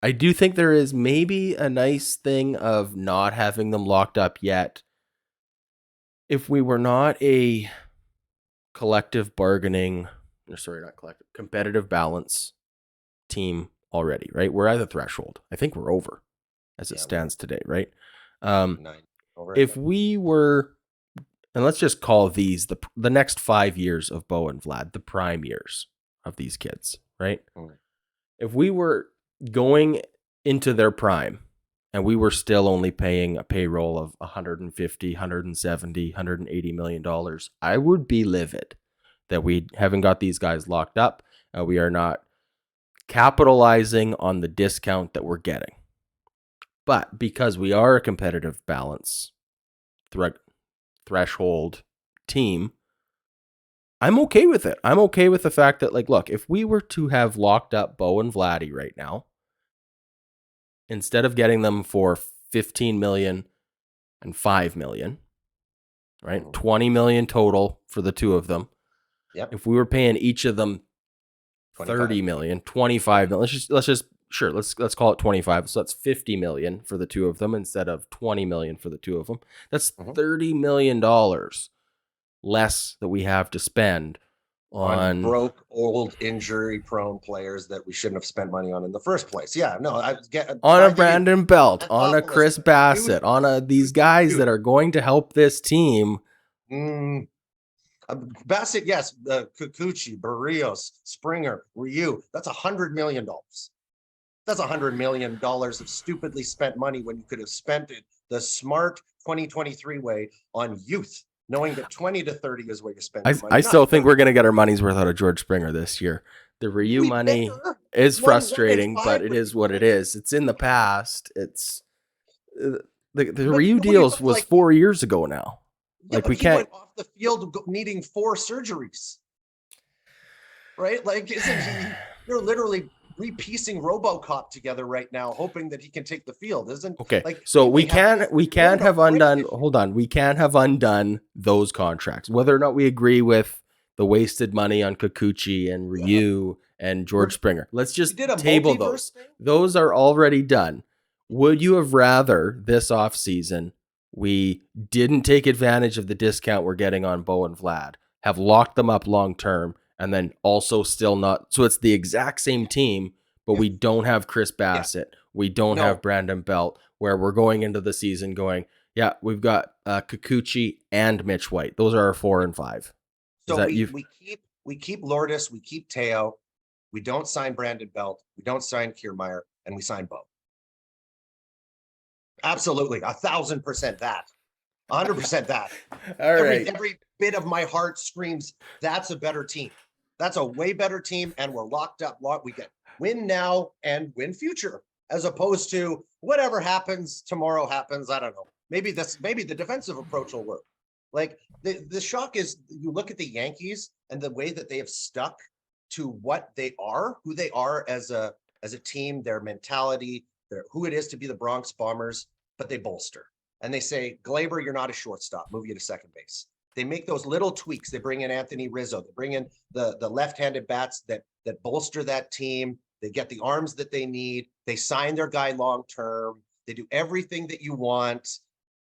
I do think there is maybe a nice thing of not having them locked up yet. If we were not a collective bargaining sorry, not collective, competitive balance team already, right? We're at the threshold. I think we're over as it stands today, right? 9 over it. If we were, and let's just call these the next 5 years of Bo and Vlad, the prime years of these kids, right? Mm. If we were going into their prime and we were still only paying a payroll of 150, 170, 180 million dollars, I would be livid that we haven't got these guys locked up. We are not capitalizing on the discount that we're getting. But because we are a competitive balance threshold team, I'm okay with it. I'm okay with the fact that, like, look, if we were to have locked up Bo and Vladdy right now, instead of getting them for 15 million and 5 million, right? 20 million total for the two of them. Yep. If we were paying each of them 25. 30 million, 25 million, let's call it 25. So that's 50 million for the two of them instead of 20 million for the two of them. That's $30 million less that we have to spend on broke, old, injury-prone players that we shouldn't have spent money on in the first place. Yeah, no, I get on a Brandon Belt, on a Chris Bassett, on these guys that are going to help this team. Bassett, yes, Kikuchi, Barrios, Springer, Ryu. That's $100 million. That's $100 million of stupidly spent money when you could have spent it the smart 2023 way on youth, knowing that 20 to 30 is where you spend your money. I still think we're going to get our money's worth out of George Springer this year. The Ryu money is frustrating, but it is what it is. It's in the past. It's the Ryu deals was 4 years ago now. Yeah, like we can't went off the field needing 4 surgeries, right? Like, you're literally repiecing RoboCop together right now, hoping that he can take the field, isn't? Okay, like, so we can't have undone. Hold on, we can't have undone those contracts, whether or not we agree with the wasted money on Kikuchi and Ryu and George Springer. Let's just table those. Those are already done. Would you have rather this offseason we didn't take advantage of the discount we're getting on Bo and Vlad, have locked them up long term, and then also still not? So it's the exact same team, but we don't have Chris Bassett. We don't have Brandon Belt, where we're going into the season going, yeah, we've got Kikuchi and Mitch White. Those are our 4 and 5. So we keep Lourdes, we keep Teo, we don't sign Brandon Belt, we don't sign Kiermaier, and we sign Bo. Absolutely, 1,000% that, 100% that. All right. Every bit of my heart screams that's a better team. That's a way better team, and we're locked up. We get win now and win future, as opposed to whatever happens tomorrow happens. I don't know. Maybe the defensive approach will work. Like, the shock is, you look at the Yankees and the way that they have stuck to what they are, who they are as a team, their mentality, who it is to be the Bronx Bombers, but they bolster. And they say, Glaber, you're not a shortstop, move you to second base. They make those little tweaks. They bring in Anthony Rizzo. They bring in the left-handed bats that bolster that team. They get the arms that they need. They sign their guy long-term. They do everything that you want.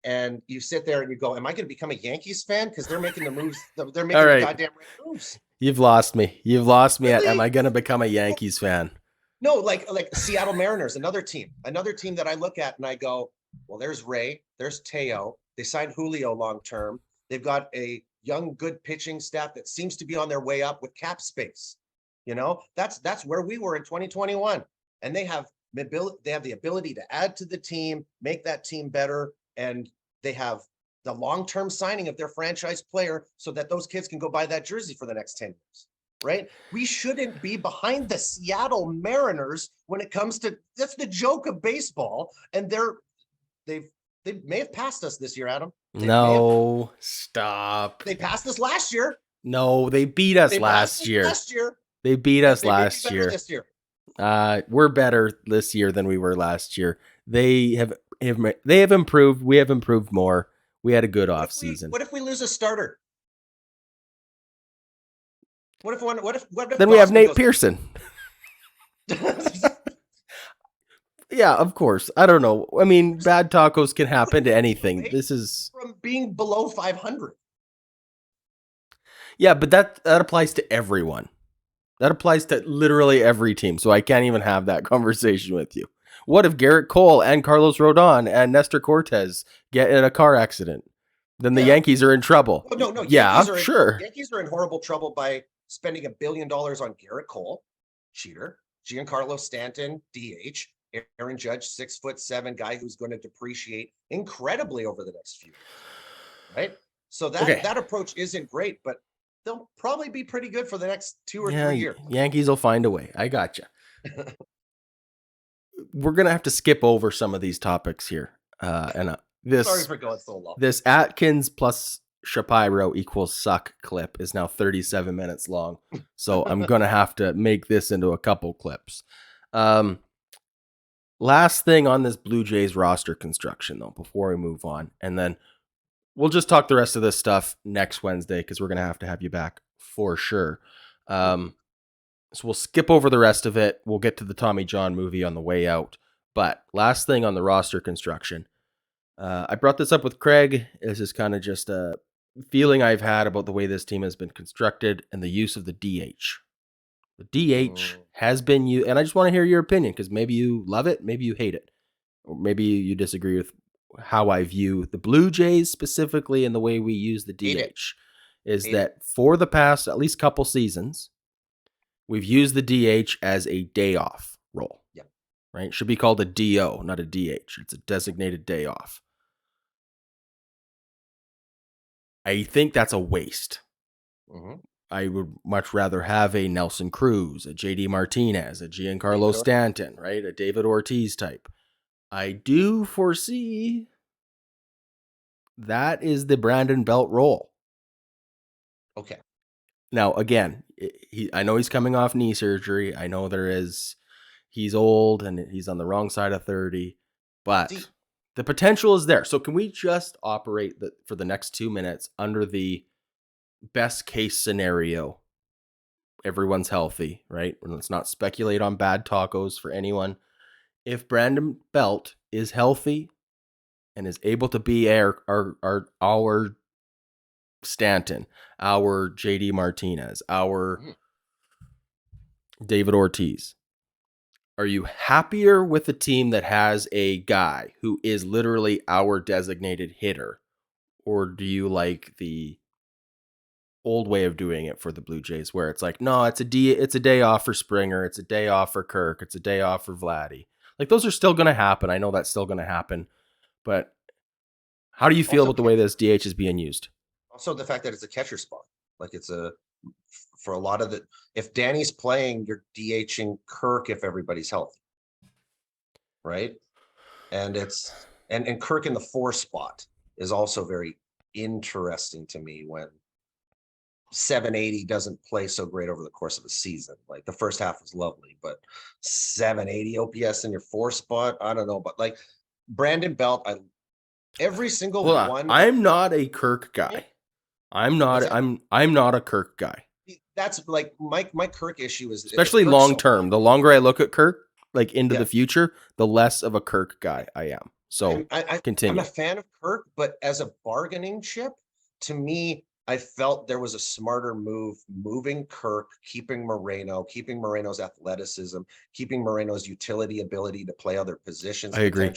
And you sit there and you go, am I going to become a Yankees fan? Because they're making the moves. They're making the goddamn right moves. You've lost me. You've lost me really? Am I going to become a Yankees fan? No, like Seattle Mariners, another team that I look at and I go, well, there's Ray, there's Teo. They signed Julio long-term. They've got a young, good pitching staff that seems to be on their way up with cap space. You know, that's where we were in 2021. And they have the ability to add to the team, make that team better. And they have the long-term signing of their franchise player so that those kids can go buy that jersey for the next 10 years. Right? We shouldn't be behind the Seattle Mariners when it comes to, that's the joke of baseball. And they may have passed us this year, Adam. No, stop. They passed us last year. No, they beat us last year. They beat us last year. This year. We're better this year than we were last year. They have improved. We have improved more. We had a good off season. What if we lose a starter? What if then we have Nate Pearson? Yeah, of course. I don't know. I mean, bad tacos can happen to anything. This is from being below 500. Yeah, but that applies to everyone. That applies to literally every team, so I can't even have that conversation with you. What if Garrett Cole and Carlos Rodon and Nestor Cortez get in a car accident? Then the Yeah. Yankees are in trouble. Oh, no, Yeah, sure. Yankees are in horrible trouble by spending $1 billion on Garrett Cole, cheater, Giancarlo Stanton, DH, Aaron Judge, 6'7" guy who's going to depreciate incredibly over the next few years, right? So Okay. that approach isn't great, but they'll probably be pretty good for the next 2 or 3 years. Yankees will find a way. I gotcha. We're gonna have to skip over some of these topics here. And Sorry this for going so long. this Atkins plus Shapiro equals suck clip is now 37 minutes long. So I'm gonna have to make this into a couple clips. Last thing on this Blue Jays roster construction, though, before we move on, and then we'll just talk the rest of this stuff next Wednesday because we're gonna have you back for sure. So we'll skip over the rest of it. We'll get to the Tommy John movie on the way out. But last thing on the roster construction, I brought this up with Craig. This is kind of just a feeling I've had about the way this team has been constructed and the use of the DH. The DH has been used, and I just want to hear your opinion because maybe you love it, maybe you hate it, or maybe you disagree with how I view the Blue Jays specifically and the way we use the DH. Is Hate that for the past at least couple seasons, we've used the DH as a day off role. Yeah. Right? It should be called a DO, not a DH. It's a designated day off. I think that's a waste. I would much rather have a Nelson Cruz, a JD Martinez, a Giancarlo Stanton, right? A David Ortiz type. I do foresee that is the Brandon Belt role. Okay. Now, again, I know he's coming off knee surgery. I know he's old and he's on the wrong side of 30, but the potential is there. So can we just operate for the next 2 minutes under the best case scenario? Everyone's healthy, right? And let's not speculate on bad tacos for anyone. If Brandon Belt is healthy and is able to be our Stanton, our JD Martinez, our David Ortiz, are you happier with a team that has a guy who is literally our designated hitter? Or do you like the old way of doing it for the Blue Jays where it's like, no, it's a day off for Springer, it's a day off for Kirk, it's a day off for Vladdy. Like those are still going to happen. I know that's still going to happen. But how do you feel about the way this DH is being used? Also the fact that it's a catcher spot. Like for a lot of if Danny's playing, you're DHing Kirk if everybody's healthy. Right? And and Kirk in the 4 spot is also very interesting to me when 780 doesn't play so great over the course of a season. Like the first half was lovely, but 780 OPS in your 4 spot, I don't know. But like Brandon Belt, every single one. I'm not a Kirk guy. I'm not a Kirk guy. That's like my Kirk issue is especially long term. The longer I look at Kirk, like into the future, the less of a Kirk guy I am. So continue. I'm a fan of Kirk, but as a bargaining chip, to me, I felt there was a smarter move moving Kirk, keeping Moreno's athleticism, keeping Moreno's utility ability to play other positions. I agree.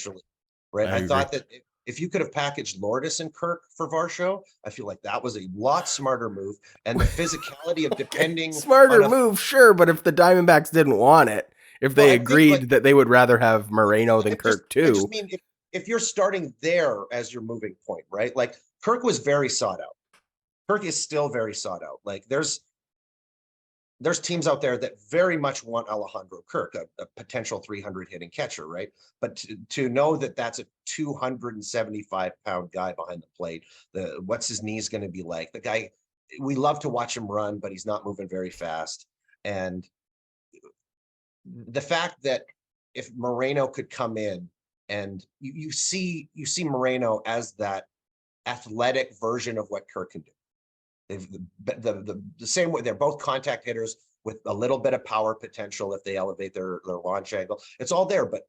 Right. I thought that if you could have packaged Lourdes and Kirk for Varsho, I feel like that was a lot smarter move. And the physicality of depending smarter move, sure, but if the Diamondbacks didn't want it, if they agreed that they would rather have Moreno than Kirk too. I just mean if you're starting there as your moving point, right? Like Kirk was very sought out. Kirk is still very sought out. Like there's teams out there that very much want Alejandro Kirk, a potential 300 hitting catcher, right? But to know that that's a 275-pound guy behind the plate, what's his knees going to be like? The guy, we love to watch him run, but he's not moving very fast. And the fact that if Moreno could come in and you see Moreno as that athletic version of what Kirk can do. The same way, they're both contact hitters with a little bit of power potential if they elevate their launch angle. It's all there, but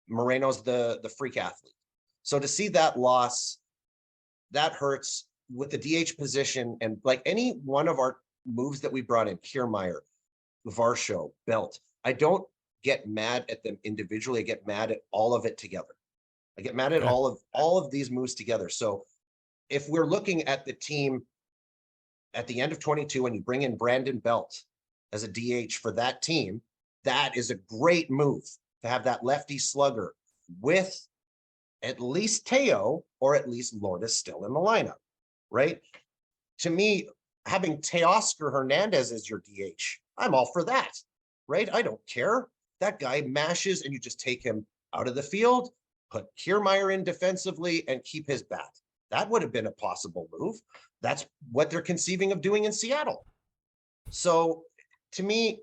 Moreno's the freak athlete. So to see that loss, that hurts with the DH position. And like any one of our moves that we brought in, Kiermaier, Varsho, Belt. I don't get mad at them individually. I get mad at all of it together. I get mad at Okay. all of these moves together. So if we're looking at the team at the end of 22 and you bring in Brandon Belt as a DH for that team, that is a great move to have that lefty slugger with at least Teo or at least Lourdes still in the lineup, right? To me, having Teoscar Hernandez as your DH, I'm all for that, right? I don't care. That guy mashes and you just take him out of the field, put Kiermaier in defensively and keep his bat. That would have been a possible move. That's what they're conceiving of doing in Seattle. So to me,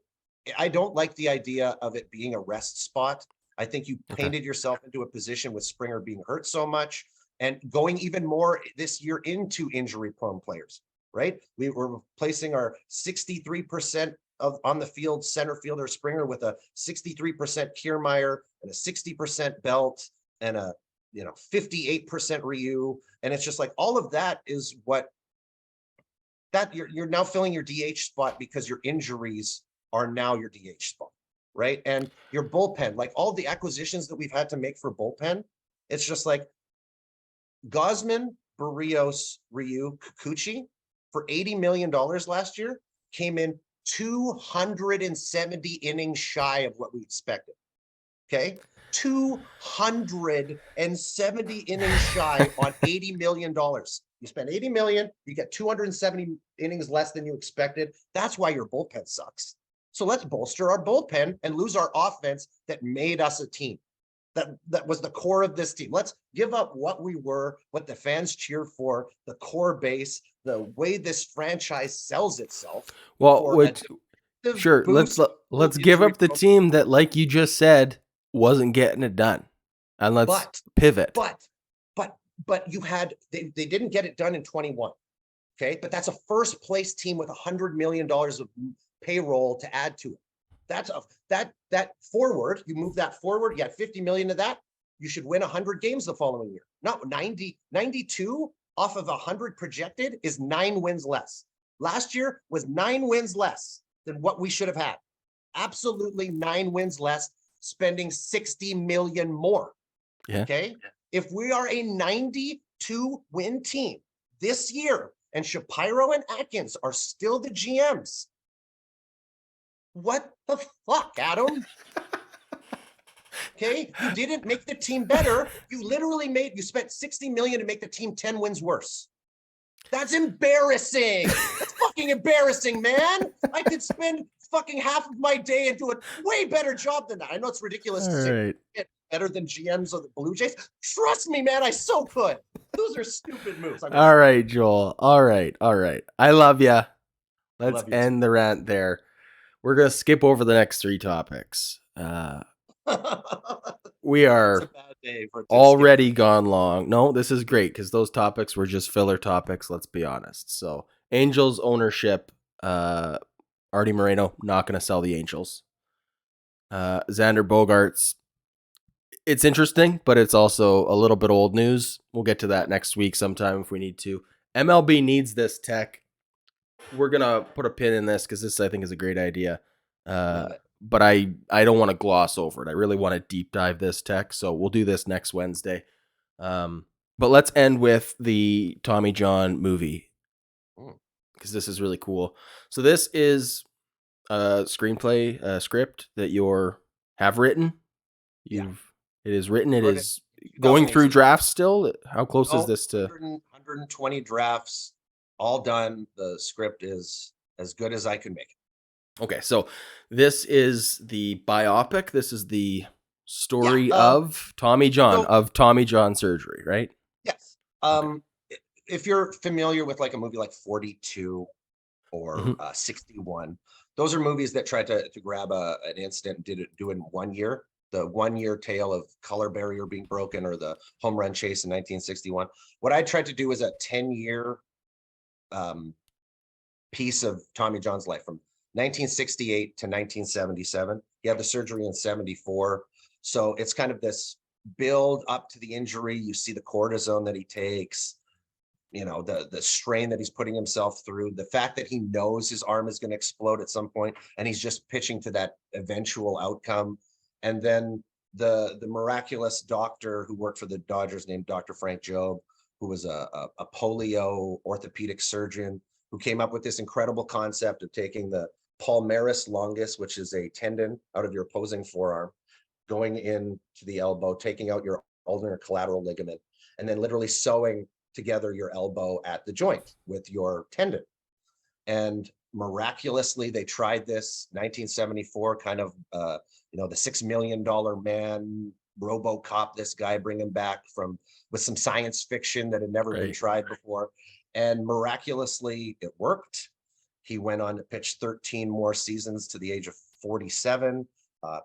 I don't like the idea of it being a rest spot. I think you Okay. painted yourself into a position with Springer being hurt so much and going even more this year into injury prone players, right? We were replacing our 63% of on the field center fielder Springer with a 63% Kiermaier and a 60% Belt and a 58% Ryu. And it's just like all of that is what that you're now filling your DH spot because your injuries are now your DH spot, right? And your bullpen, like all the acquisitions that we've had to make for bullpen, it's just like Gosman, Barrios, Ryu, Kikuchi for $80 million last year came in 270 innings shy of what we expected. Okay. 270 innings shy on $80 million. You spend 80 million, you get 270 innings less than you expected. That's why your bullpen sucks. So let's bolster our bullpen and lose our offense that made us a team. That was the core of this team. Let's give up what we were, what the fans cheer for, the core base, the way this franchise sells itself Well, for a which sure, boost let's give injury. up the team that, like you just said, wasn't getting it done, and let's But pivot. but you had they didn't get it done in 21. Okay, but that's a first place team with $100 million of payroll to add to it. That's that forward. You move that forward. You got 50 million of that. You should win 100 games the following year. Not 92 off of 100 projected is 9 wins less. Last year was 9 wins less than what we should have had. Absolutely 9 wins less, spending 60 million more. Yeah. Okay. If we are a 92 win team this year and Shapiro and Atkins are still the GMs, what the fuck, Adam? Okay. You didn't make the team better. You literally you spent 60 million to make the team 10 wins worse. That's embarrassing. That's fucking embarrassing, man. I could spend fucking half of my day and do a way better job than that. I know it's ridiculous to say it better than GMs of the Blue Jays. Trust me, man, I so could. Those are stupid moves. All right, Joel. All right. I love you. Let's love you end the rant there. We're gonna skip over the next 3 topics. We are It's a bad day for already gone long. No, this is great because those topics were just filler topics. Let's be honest. So, Angels ownership. Artie Moreno not gonna sell the Angels. Xander Bogaerts. It's interesting, but it's also a little bit old news. We'll get to that next week sometime if we need to. MLB needs this tech. We're gonna put a pin in this because this I think is a great idea. But I don't want to gloss over it. I really want to deep dive this tech, so we'll do this next Wednesday. But let's end with the Tommy John movie because this is really cool. So this is a screenplay script that you have written. It is written. It is going through drafts still. How close is this to 120 drafts, all done? The script is as good as I can make it. Okay, so this is the biopic. This is the story of Tommy John, of Tommy John surgery, right? Yes. If you're familiar with like a movie like 42 or 61, those are movies that tried to grab an incident and do it in 1 year. The 1 year tale of color barrier being broken or the home run chase in 1961. What I tried to do is a 10-year piece of Tommy John's life from 1968 to 1977. He had the surgery in 74. So it's kind of this build up to the injury. You see the cortisone that he takes. the strain that he's putting himself through, the fact that he knows his arm is going to explode at some point, and he's just pitching to that eventual outcome. And then the miraculous doctor who worked for the Dodgers named Dr. Frank Jobe, who was a polio orthopedic surgeon, who came up with this incredible concept of taking the palmaris longus, which is a tendon out of your opposing forearm, going into the elbow, taking out your ulnar collateral ligament, and then literally sewing together your elbow at the joint with your tendon. And miraculously, they tried this 1974, kind of, the $6 million man, RoboCop, this guy, bring him back with some science fiction that had never been tried before. And miraculously, it worked. He went on to pitch 13 more seasons to the age of 47,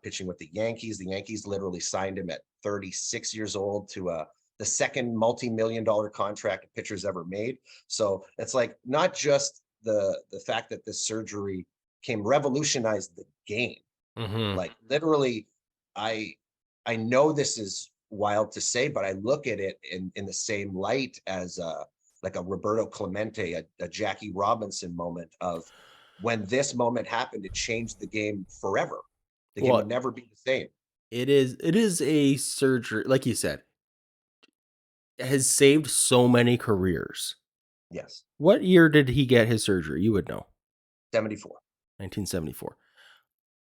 pitching with the Yankees. The Yankees literally signed him at 36 years old to the second multi-million-dollar contract a pitcher's ever made. So it's like not just the fact that this surgery revolutionized the game. Mm-hmm. Like literally, I know this is wild to say, but I look at it in the same light as like a Roberto Clemente, a Jackie Robinson moment of when this moment happened, it changed the game forever. The game would never be the same. It is a surgery, like you said, has saved so many careers. Yes. What year did he get his surgery? You would know. 74. 1974.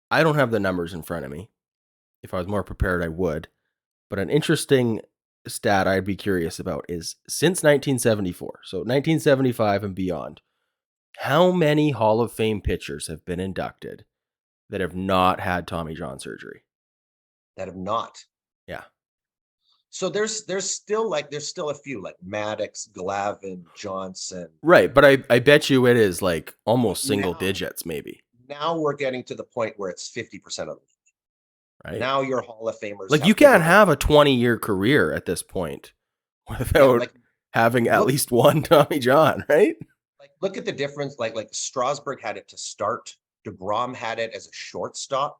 I don't have the numbers in front of me. If I was more prepared, I would. But an interesting stat I'd be curious about is since 1974, so 1975 and beyond, how many Hall of Fame pitchers have been inducted that have not had Tommy John surgery? That have not. Yeah. So there's still a few like Maddox, Glavine, Johnson. Right, but I bet you it is like almost single digits maybe. Now we're getting to the point where it's 50% of them. Right. Now your Hall of Famers. Like you can't have a 20-year career at this point without having at least one Tommy John, right? Like look at the difference. Like Strasburg had it to start. DeGrom had it as a shortstop.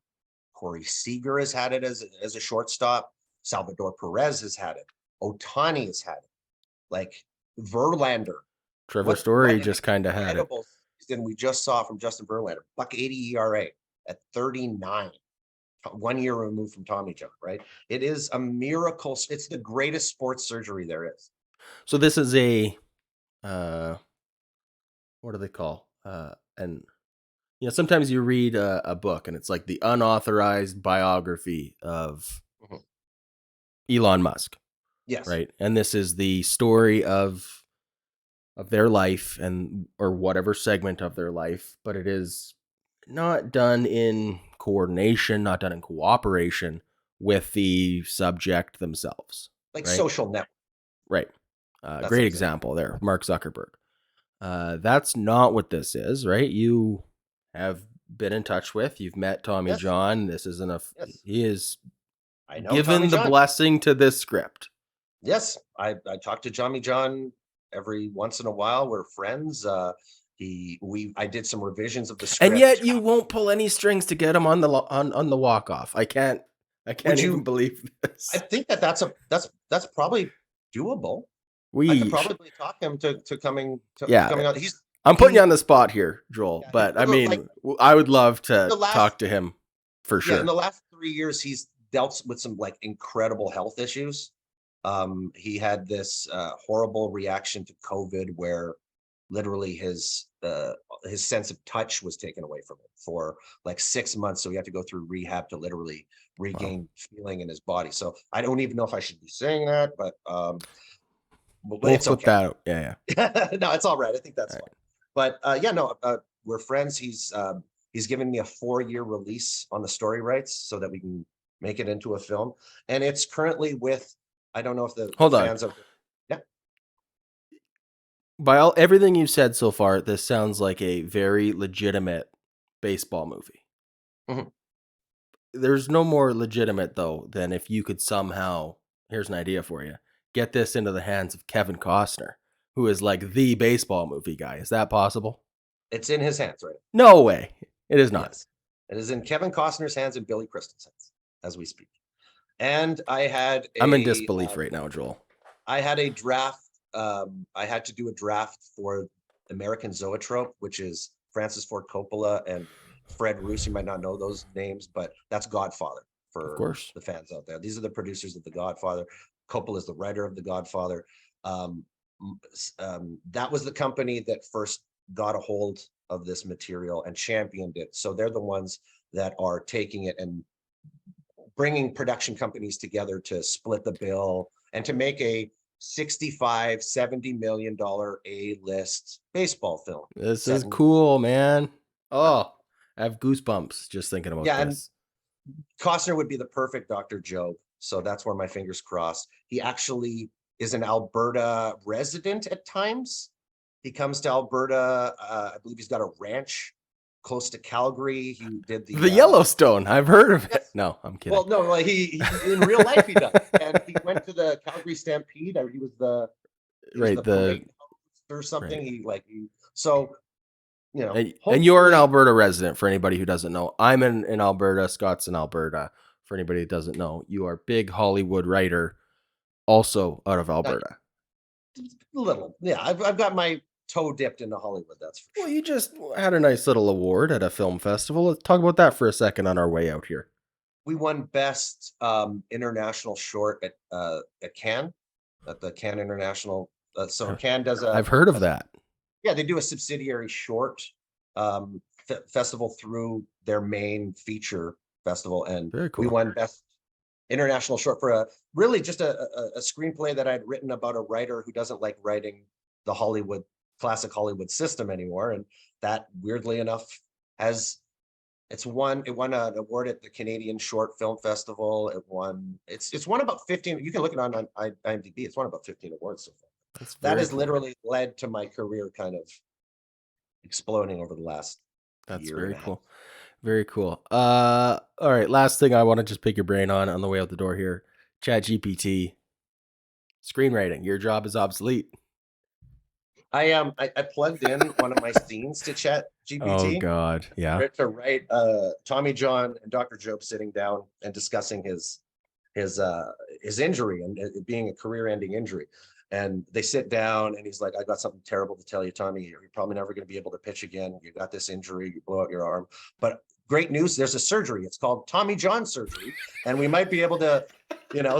Corey Seager has had it as a shortstop. Salvador Perez has had it. Ohtani has had it. Like Verlander. Trevor Story just kind of had it. Season we just saw from Justin Verlander. .80 ERA at 39. 1 year removed from Tommy John, right? It is a miracle. It's the greatest sports surgery there is. So this is a, what do they call? And sometimes you read a book and it's like the unauthorized biography of Elon Musk. Yes. Right. And this is the story of their life or whatever segment of their life, but it is not done in coordination, not done in cooperation with the subject themselves. Like social network. Right. Great example there, Mark Zuckerberg. That's not what this is, right? You have been in touch with, you've met Tommy John. This isn't he is given the blessing to this script. Yes. I talk to Tommy John every once in a while. We're friends. I did some revisions of the script. And yet you won't pull any strings to get him on the walk off. I can't even believe this. I think that's probably doable. I could probably talk him to coming on. I'm putting you on the spot here, Joel, but I mean, I would love to talk to him for sure. In the last 3 years, he's dealt with some like incredible health issues. He had this horrible reaction to COVID where literally his sense of touch was taken away from him for like 6 months. So he had to go through rehab to literally regain feeling in his body. So I don't even know if I should be saying that, but we'll put that out. Yeah. No, it's all right. I think that's fine. But we're friends. He's given me a 4-year release on the story rights so that we can make it into a film. And it's currently with, I don't know if the fans of by everything you've said so far, this sounds like a very legitimate baseball movie. Mm-hmm. There's no more legitimate, though, than if you could somehow, here's an idea for you, get this into the hands of Kevin Costner, who is like the baseball movie guy. Is that possible? It's in his hands, right? No way. It is not. Yes. It is in Kevin Costner's hands and Billy Crystal's hands as we speak. And I'm in disbelief right now, Joel. I had a draft I had to do a draft for American Zoetrope, which is Francis Ford Coppola and Fred Roos. You might not know those names, but that's Godfather Of for course. the fans out there. These are the producers of The Godfather. Coppola is the writer of The Godfather. Um, that was the company that first got a hold of this material and championed it. So they're the ones that are taking it and bringing production companies together to split the bill and to make a 65-70 million dollar A-list baseball film This set is in cool, man. Oh, I have goosebumps just thinking about yeah, and this. Costner would be the perfect Dr. Job. So that's where my fingers crossed. He actually is an Alberta resident at times. He comes to Alberta. I believe he's got a ranch close to Calgary. He did The the Yellowstone. I've heard of it. yes. No, I'm kidding. Well, no, like he in real life he does, and he went to the Calgary Stampede. He was Right. the The parade host or something. right. So And you're an hopefully, Alberta resident for anybody who doesn't know. I'm in Alberta. Scott's in Alberta. For anybody that doesn't know, you are a big Hollywood writer, also out of not Alberta. a little, yeah. I've got my toe dipped into Hollywood. That's for Well, sure. you just had a nice little award at a film festival. Let's talk about that for a second on our way out here. We won best international short at Cannes, at the Cannes International. So Uh, Cannes does I've heard of a that. yeah, they do a subsidiary short festival through their main feature festival, and Very we cool. won best international short for a really just a screenplay that I'd written about a writer who doesn't like writing the classic Hollywood system anymore, and that weirdly enough has it won an award at the Canadian Short Film Festival. It's won about 15. You can look it on IMDb. It's won about 15 awards so far. That's That very has cool. literally led to my career kind of exploding over the last That's year and very a half. cool. Very cool. All right. Last thing I want to just pick your brain on the way out the door here. Chat GPT screenwriting. Your job is obsolete. I plugged in one of my scenes to Chat Oh GPT God. Yeah. to write Tommy John and Dr. Job sitting down and discussing his uh his injury and it being a career-ending injury. And they sit down and he's like, I got something terrible to tell you, Tommy. You're probably never going to be able to pitch again. You got this injury, you blow out your arm. But great news, there's a surgery. It's called Tommy John surgery. And we might be able to,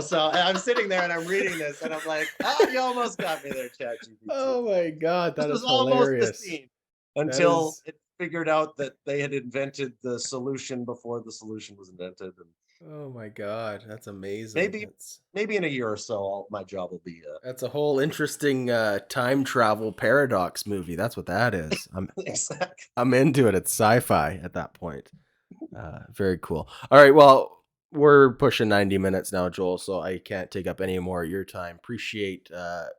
so I'm sitting there and I'm reading this and I'm like, you almost got me there, Chat GPT. Oh my God. This That was is almost the hilarious. scene That until is. it figured out that they had invented the solution before the solution was invented. And Oh my God. That's amazing. maybe That's maybe in a year or so, my job will be that's a whole interesting time travel paradox movie. That's what that is. exactly. I'm into it. It's sci-fi at that point. Very cool. All right. Well, we're pushing 90 minutes now, Joel, so I can't take up any more of your time. Appreciate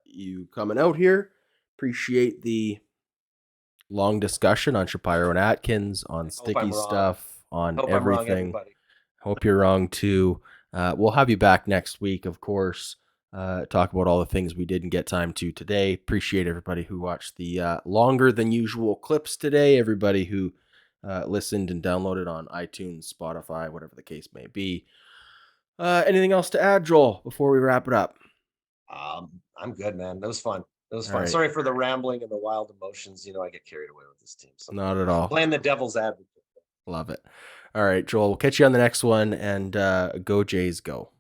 you coming out here. Appreciate the long discussion on Shapiro and Atkins, on Hope I'm sticky wrong. stuff, on Hope I'm wrong, everything. everybody. Hope you're wrong too. We'll have you back next week, of course. Talk about all the things we didn't get time to today. Appreciate everybody who watched the longer than usual clips today. Everybody who listened and downloaded on iTunes, Spotify, whatever the case may be. Anything else to add, Joel, before we wrap it up? I'm good, man. That was fun. It was All fun. right. Sorry for the rambling and the wild emotions. I get carried away with this team. So Not at all. playing the devil's advocate. Love it. All right, Joel, we'll catch you on the next one, and go Jays go.